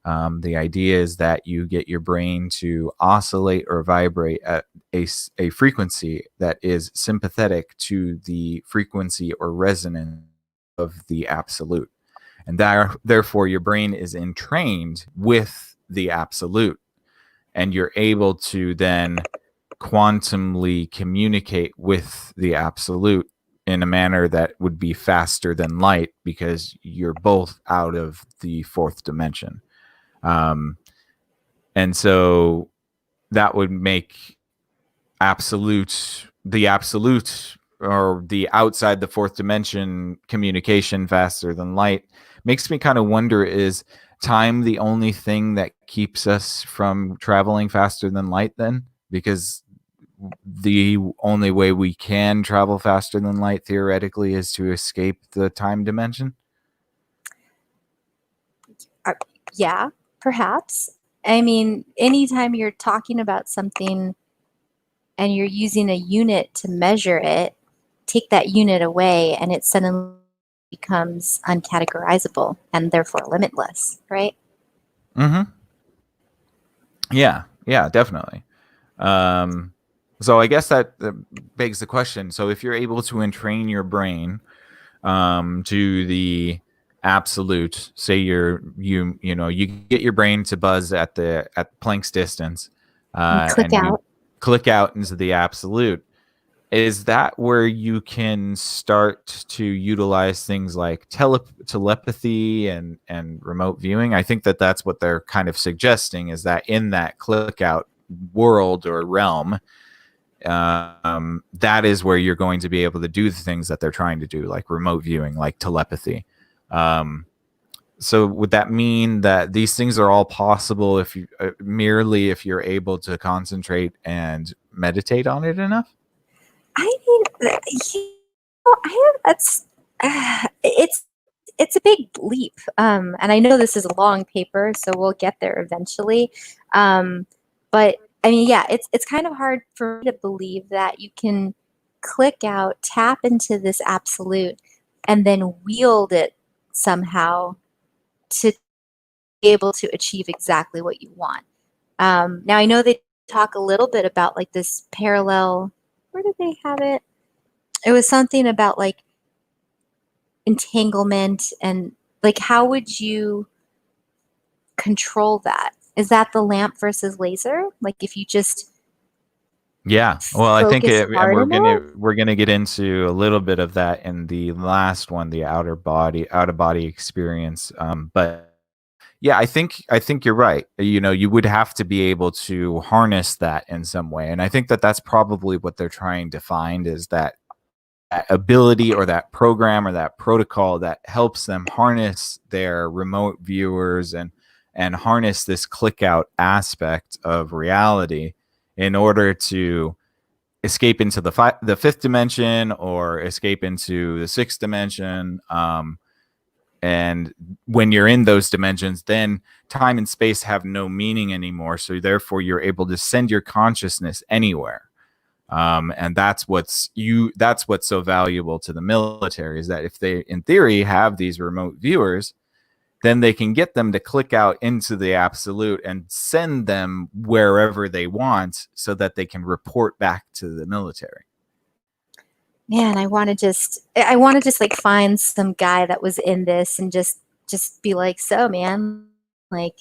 The idea is that you get your brain to oscillate or vibrate at a frequency that is sympathetic to the frequency or resonance of the absolute. And therefore, your brain is entrained with the absolute, and you're able to then quantumly communicate with the absolute in a manner that would be faster than light because you're both out of the fourth dimension. And so that would make the absolute or the outside the fourth dimension communication faster than light. Makes me kind of wonder, is time the only thing that keeps us from traveling faster than light then? Because the only way we can travel faster than light theoretically is to escape the time dimension. Yeah, perhaps. I mean, anytime you're talking about something and you're using a unit to measure it, take that unit away and it suddenly becomes uncategorizable and therefore limitless, right? Mm-hmm. Yeah, definitely. So I guess that begs the question. So if you're able to entrain your brain to the absolute, say you get your brain to buzz at Planck's distance, Click and you out. click out into the absolute. Is that where you can start to utilize things like telepathy and remote viewing? I think that that's what they're kind of suggesting, is that in that click out world or realm, that is where you're going to be able to do the things that they're trying to do, like remote viewing, like telepathy. So would that mean that these things are all possible if you merely if you're able to concentrate and meditate on it enough? I mean, that's it's a big leap, and I know this is a long paper, so we'll get there eventually. But I mean, yeah, it's kind of hard for me to believe that you can click out, tap into this absolute, and then wield it somehow to be able to achieve exactly what you want. Now I know they talk a little bit about like this parallel. Where did they have it? It was something about like entanglement and like how would you control that? Is that the lamp versus laser? Like if you just Yeah. Well, I think focus and hard enough? we're gonna get into a little bit of that in the last one, the out of body experience. But yeah, I think you're right. You would have to be able to harness that in some way, and I think that that's probably what they're trying to find, is that ability or that program or that protocol that helps them harness their remote viewers and harness this click out aspect of reality in order to escape into the fifth dimension or escape into the sixth dimension. And when you're in those dimensions, then time and space have no meaning anymore. So therefore, you're able to send your consciousness anywhere. And that's what's so valuable to the military, is that if they, in theory, have these remote viewers, then they can get them to click out into the absolute and send them wherever they want so that they can report back to the military. Man, I want to just like find some guy that was in this and just be like, so man, like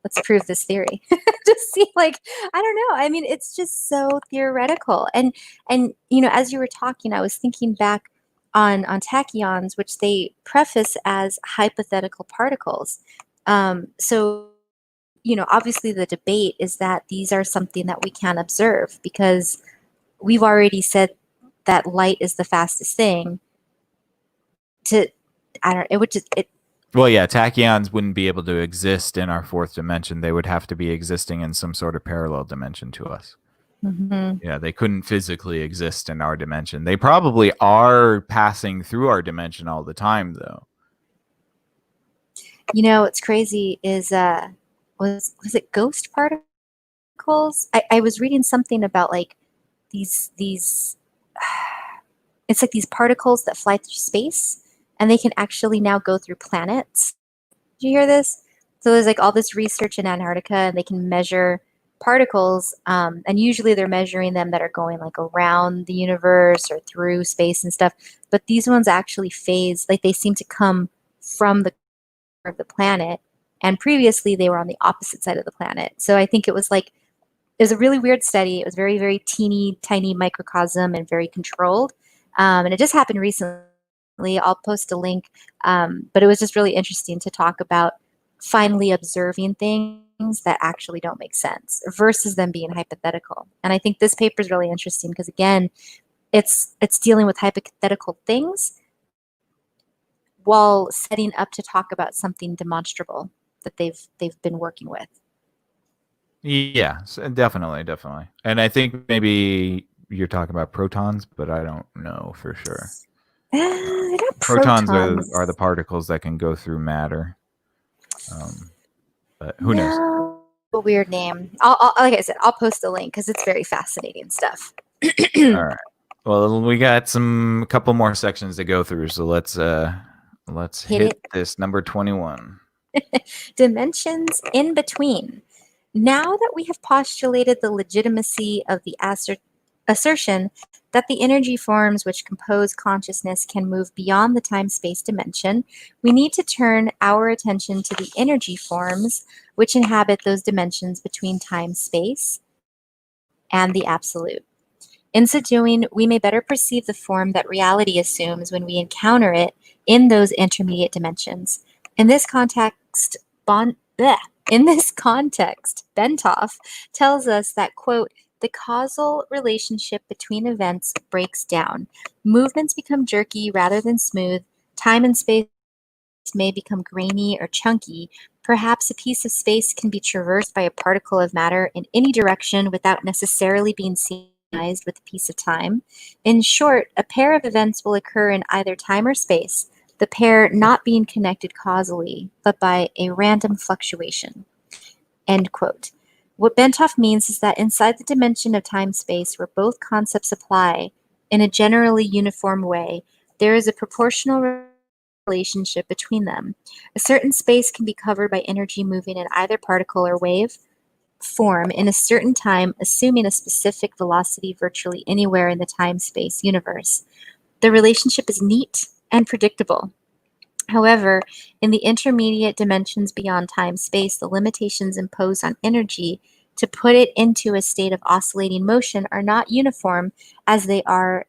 let's prove this theory. Just see like I don't know. I mean, it's just so theoretical. And as you were talking, I was thinking back on tachyons, which they preface as hypothetical particles. So obviously the debate is that these are something that we can't observe because we've already said that light is the fastest thing. Well, yeah, tachyons wouldn't be able to exist in our fourth dimension. They would have to be existing in some sort of parallel dimension to us. Mm-hmm. Yeah, they couldn't physically exist in our dimension. They probably are passing through our dimension all the time, though. What's crazy is was it ghost particles? I was reading something about like these it's like these particles that fly through space and they can actually now go through planets. Did you hear this? So there's like all this research in Antarctica and they can measure particles, and usually they're measuring them that are going like around the universe or through space and stuff, but these ones actually phase, like they seem to come from the of the planet, and previously they were on the opposite side of the planet. So I think it was a really weird study. It was very, very teeny tiny microcosm and very controlled, and it just happened recently. I'll post a link, but it was just really interesting to talk about finally observing things that actually don't make sense versus them being hypothetical. And I think this paper is really interesting because again, it's dealing with hypothetical things while setting up to talk about something demonstrable that they've been working with. Yeah, definitely. And I think maybe you're talking about protons, but I don't know for sure. Not Protons are the particles that can go through matter. But who knows? A weird name. I'll like I said, I'll post a link because it's very fascinating stuff. All right. Well, we got a couple more sections to go through, so let's hit this number 21. Dimensions in between. Now that we have postulated the legitimacy of the assertion that the energy forms which compose consciousness can move beyond the time-space dimension, we need to turn our attention to the energy forms which inhabit those dimensions between time-space and the absolute. In so doing, we may better perceive the form that reality assumes when we encounter it in those intermediate dimensions. In this context, Bentoff tells us that, quote, the causal relationship between events breaks down. Movements become jerky rather than smooth. Time and space may become grainy or chunky. Perhaps a piece of space can be traversed by a particle of matter in any direction without necessarily being synchronized with a piece of time. In short, a pair of events will occur in either time or space, the pair not being connected causally, but by a random fluctuation. End quote. What Bentoff means is that inside the dimension of time-space, where both concepts apply in a generally uniform way, there is a proportional relationship between them. A certain space can be covered by energy moving in either particle or wave form in a certain time, assuming a specific velocity virtually anywhere in the time-space universe. The relationship is neat and predictable. However, in the intermediate dimensions beyond time-space, the limitations imposed on energy to put it into a state of oscillating motion are not uniform as they are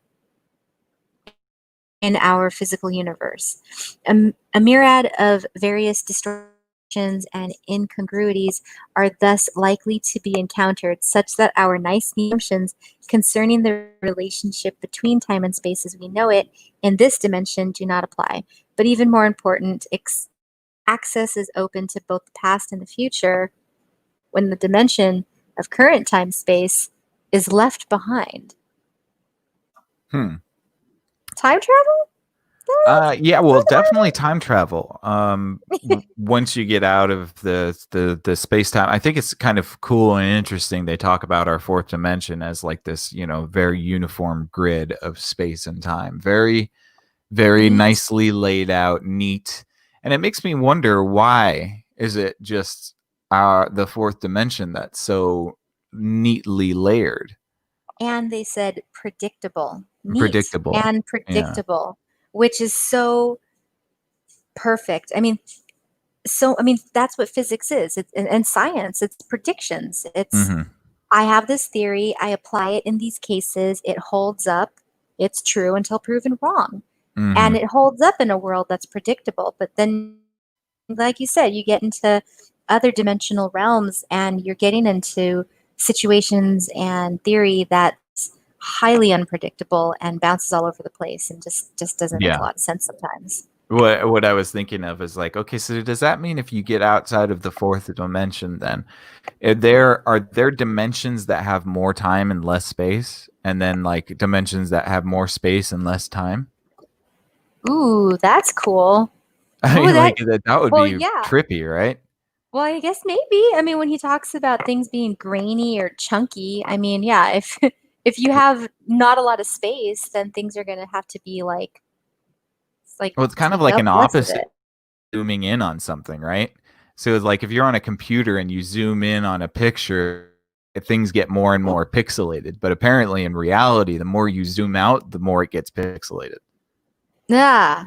in our physical universe. A myriad of various distortions and incongruities are thus likely to be encountered, such that our nice assumptions concerning the relationship between time and space as we know it in this dimension do not apply. But even more important, access is open to both the past and the future when the dimension of current time-space is left behind. Time travel? Yeah, well, definitely time travel. Once you get out of the space time, I think it's kind of cool and interesting. They talk about our fourth dimension as like this, very uniform grid of space and time, very, very nicely laid out, neat, and it makes me wonder, why is it just the fourth dimension that's so neatly layered? And they said predictable, Predictable, and predictable, which is so perfect. I mean, that's what physics is. And science. It's predictions. It's I have this theory. I apply it in these cases. It holds up. It's true until proven wrong, and it holds up in a world that's predictable. But then, like you said, you get into other dimensional realms, and you're getting into situations and theory that's highly unpredictable and bounces all over the place and just doesn't make a Yeah. lot of sense sometimes. What I was thinking of is like, okay, so does that mean if you get outside of the fourth dimension, then are there dimensions that have more time and less space, and then like dimensions that have more space and less time? Ooh, that's cool. I Ooh, mean, like that would well, be yeah. trippy, right? Well, I guess maybe. I mean, when he talks about things being grainy or chunky, I mean, yeah, if if you have not a lot of space, then things are going to have to be like Well, it's kind of take like up an less of opposite it. zooming in on something, right? So it's like if you're on a computer and you zoom in on a picture, things get more and more pixelated. But apparently in reality, the more you zoom out, the more it gets pixelated. Yeah.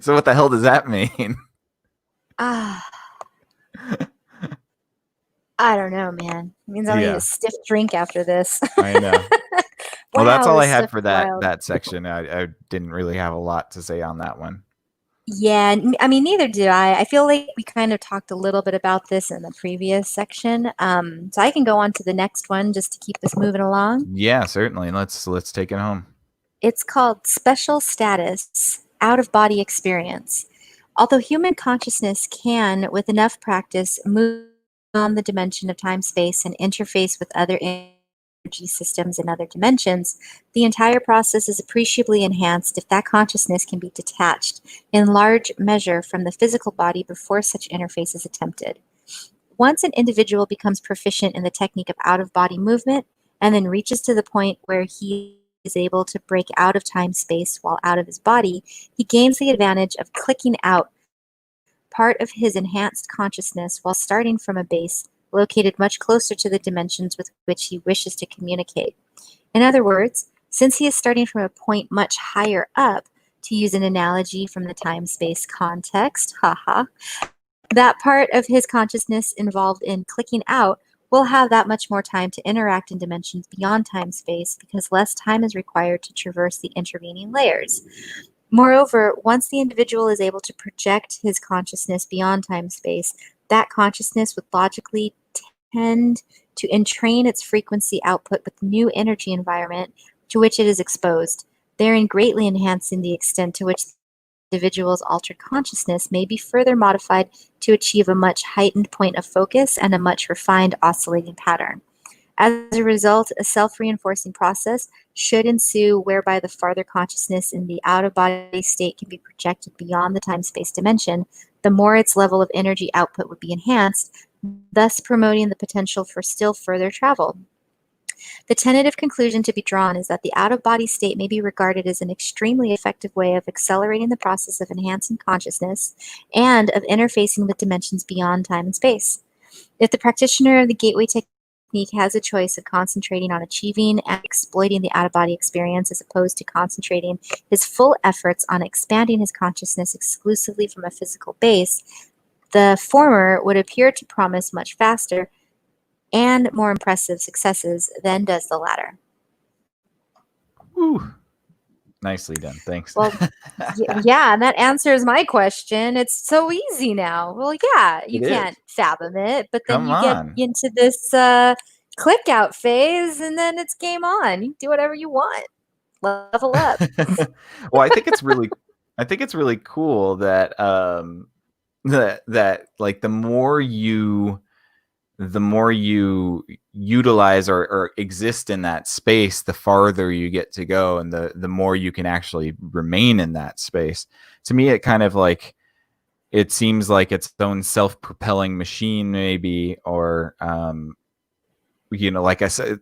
So what the hell does that mean? Ah, I don't know, man. It means I'll need a Yeah, stiff drink after this. I know. Well, that's Wow, all I this had stuff for is wild. that section. I didn't really have a lot to say on that one. Yeah, I mean, neither do I. I feel like we kind of talked a little bit about this in the previous section. So I can go on to the next one just to keep this moving along. Yeah, certainly. Let's take it home. It's called Special Status Out of Body Experience. Although human consciousness can, with enough practice, move on the dimension of time space and interface with other energy systems in other dimensions, the entire process is appreciably enhanced if that consciousness can be detached in large measure from the physical body before such interface is attempted. Once an individual becomes proficient in the technique of out of body movement and then reaches to the point where he is able to break out of time space while out of his body, he gains the advantage of clicking out part of his enhanced consciousness while starting from a base located much closer to the dimensions with which he wishes to communicate. In other words, since he is starting from a point much higher up, to use an analogy from the time space context, haha, that part of his consciousness involved in clicking out will have that much more time to interact in dimensions beyond time space because less time is required to traverse the intervening layers. Moreover, once the individual is able to project his consciousness beyond time space, that consciousness would logically tend to entrain its frequency output with the new energy environment to which it is exposed, therein greatly enhancing the extent to which the individual's altered consciousness may be further modified to achieve a much heightened point of focus and a much refined oscillating pattern. As a result, a self-reinforcing process should ensue whereby the farther consciousness in the out-of-body state can be projected beyond the time-space dimension, the more its level of energy output would be enhanced, thus promoting the potential for still further travel. The tentative conclusion to be drawn is that the out-of-body state may be regarded as an extremely effective way of accelerating the process of enhancing consciousness and of interfacing with dimensions beyond time and space. If the practitioner of the gateway technique has a choice of concentrating on achieving and exploiting the out-of-body experience as opposed to concentrating his full efforts on expanding his consciousness exclusively from a physical base, the former would appear to promise much faster and more impressive successes than does the latter. Whew. Nicely done. Thanks. Well, yeah, and that answers my question. It's so easy now. Well, yeah, you It is. can't fathom it, but then Come you get on. into this click out phase, and then it's game on. You can do whatever you want. Level up. Well, I think it's really cool that that like the more you utilize or exist in that space, the farther you get to go, and the more you can actually remain in that space. To me, it kind of like it seems like its own self-propelling machine, maybe, or like I said,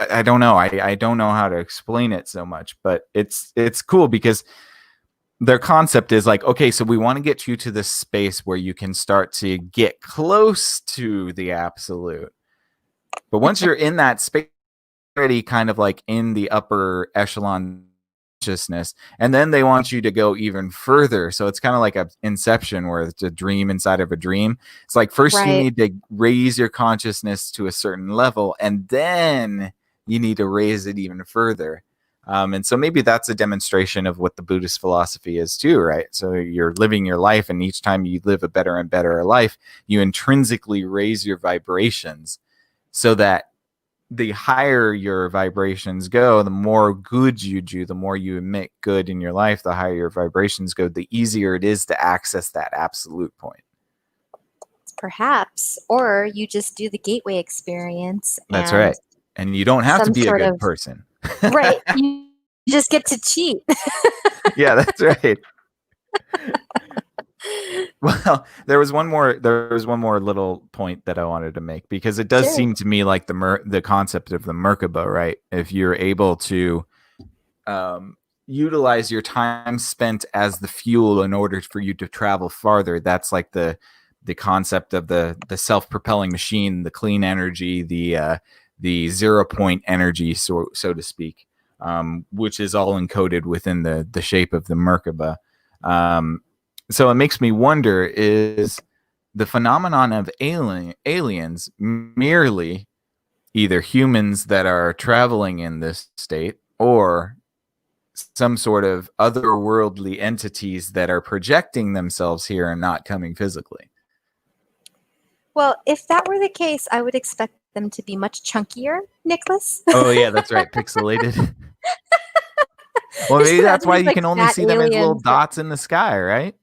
I don't know. I don't know how to explain it so much, but it's cool because their concept is like, okay, so we want to get you to this space where you can start to get close to the absolute. But once you're in that space, already kind of like in the upper echelon consciousness, and then they want you to go even further. So it's kind of like a Inception, where it's a dream inside of a dream. It's like first you need to raise your consciousness to a certain level, and then you need to raise it even further. And so maybe that's a demonstration of what the Buddhist philosophy is too, right? So you're living your life, and each time you live a better and better life, you intrinsically raise your vibrations so that the higher your vibrations go, the more good you do, the more you emit good in your life, the higher your vibrations go, the easier it is to access that absolute point. Perhaps. Or you just do the gateway experience. That's right. And you don't have to be a good person. Right. You just get to cheat. Yeah, that's right. Well, there was one more little point that I wanted to make, because it does seem to me like the concept of the Merkaba, right? If you're able to utilize your time spent as the fuel in order for you to travel farther, that's like the concept of the self-propelling machine, the clean energy, the 0 point energy, so to speak, which is all encoded within the shape of the Merkaba. So it makes me wonder, is the phenomenon of aliens merely either humans that are traveling in this state, or some sort of otherworldly entities that are projecting themselves here and not coming physically? Well, if that were the case, I would expect them to be much chunkier, Nicholas. Oh, yeah, that's right. Pixelated. Well, maybe that's why you can only see them as little dots in the sky, right?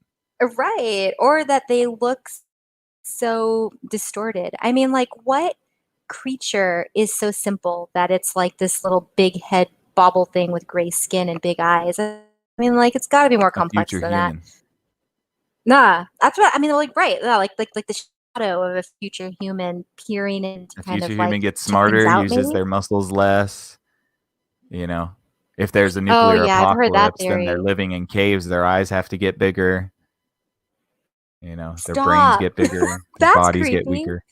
Right. Or that they look so distorted. I mean, like, what creature is so simple that it's like this little big head bobble thing with gray skin and big eyes? I mean, like, it's got to be more complex than that. Nah, that's what I mean. Like, right? Yeah, like the shadow of a future human peering into kind of like. A future human gets smarter, uses their muscles less. You know, if there's a nuclear apocalypse, then they're living in caves. Their eyes have to get bigger. You know, their brains get bigger, their bodies get weaker.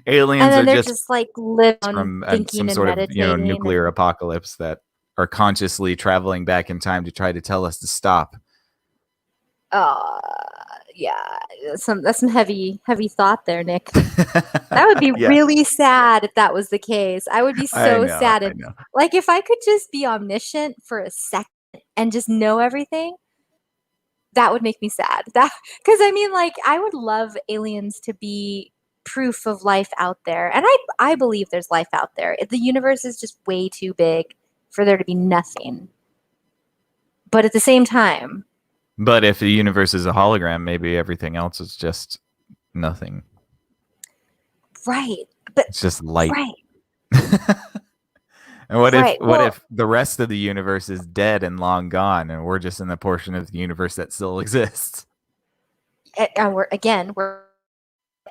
Aliens are just like live from some sort of nuclear apocalypse that are consciously traveling back in time to try to tell us to stop. Yeah, that's some heavy thought there, Nick. That would be really sad if that was the case. I would be so sad. And, like, if I could just be omniscient for a second and just know everything, that would make me sad. Because I mean, like, I would love aliens to be proof of life out there, and I believe there's life out there. The universe is just way too big for there to be nothing. But at the same time. But if the universe is a hologram, maybe everything else is just nothing. Right. But it's just light. Right. And what if the rest of the universe is dead and long gone, and we're just in the portion of the universe that still exists? We're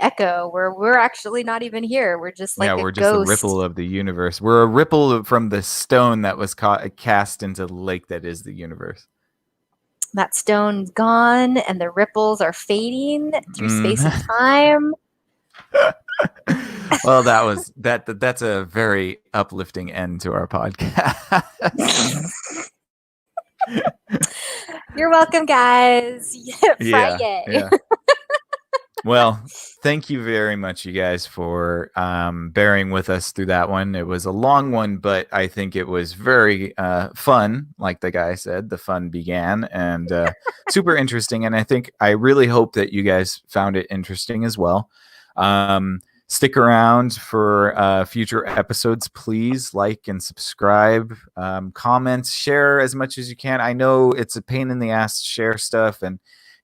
echo, where we're actually not even here. We're just like we're just a ripple of the universe. We're a ripple from the stone that was cast into the lake that is the universe. That stone's gone, and the ripples are fading through space and time. Well, that's a very uplifting end to our podcast. You're welcome, guys. Friday. Yeah. Well, thank you very much, you guys, for bearing with us through that one. It was a long one, but I think it was very fun. Like the guy said, the fun began, and super interesting. And I really hope that you guys found it interesting as well. Stick around for future episodes. Please like and subscribe, comment, share as much as you can. I know it's a pain in the ass to share stuff, and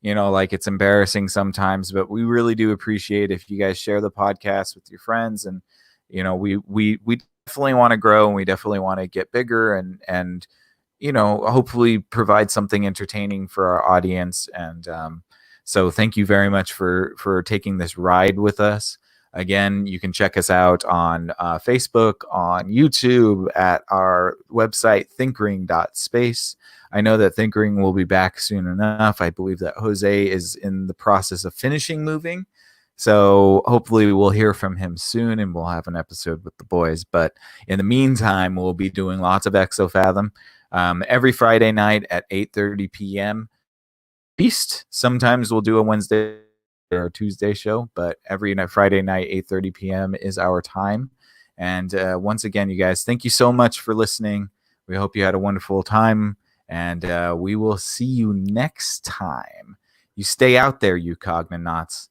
like, it's embarrassing sometimes, but we really do appreciate if you guys share the podcast with your friends. And we definitely want to grow, and we definitely want to get bigger, and hopefully provide something entertaining for our audience. And so thank you very much for taking this ride with us. Again, you can check us out on Facebook, on YouTube, at our website, thinkring.space. I know that Thinkring will be back soon enough. I believe that Jose is in the process of finishing moving. So hopefully we'll hear from him soon, and we'll have an episode with the boys. But in the meantime, we'll be doing lots of Exofathom every Friday night at 8:30 p.m. East. Sometimes we'll do a Wednesday or Tuesday show, but every Friday night, 8:30 p.m. is our time. And once again, you guys, thank you so much for listening. We hope you had a wonderful time, and we will see you next time. You stay out there, you cognonauts.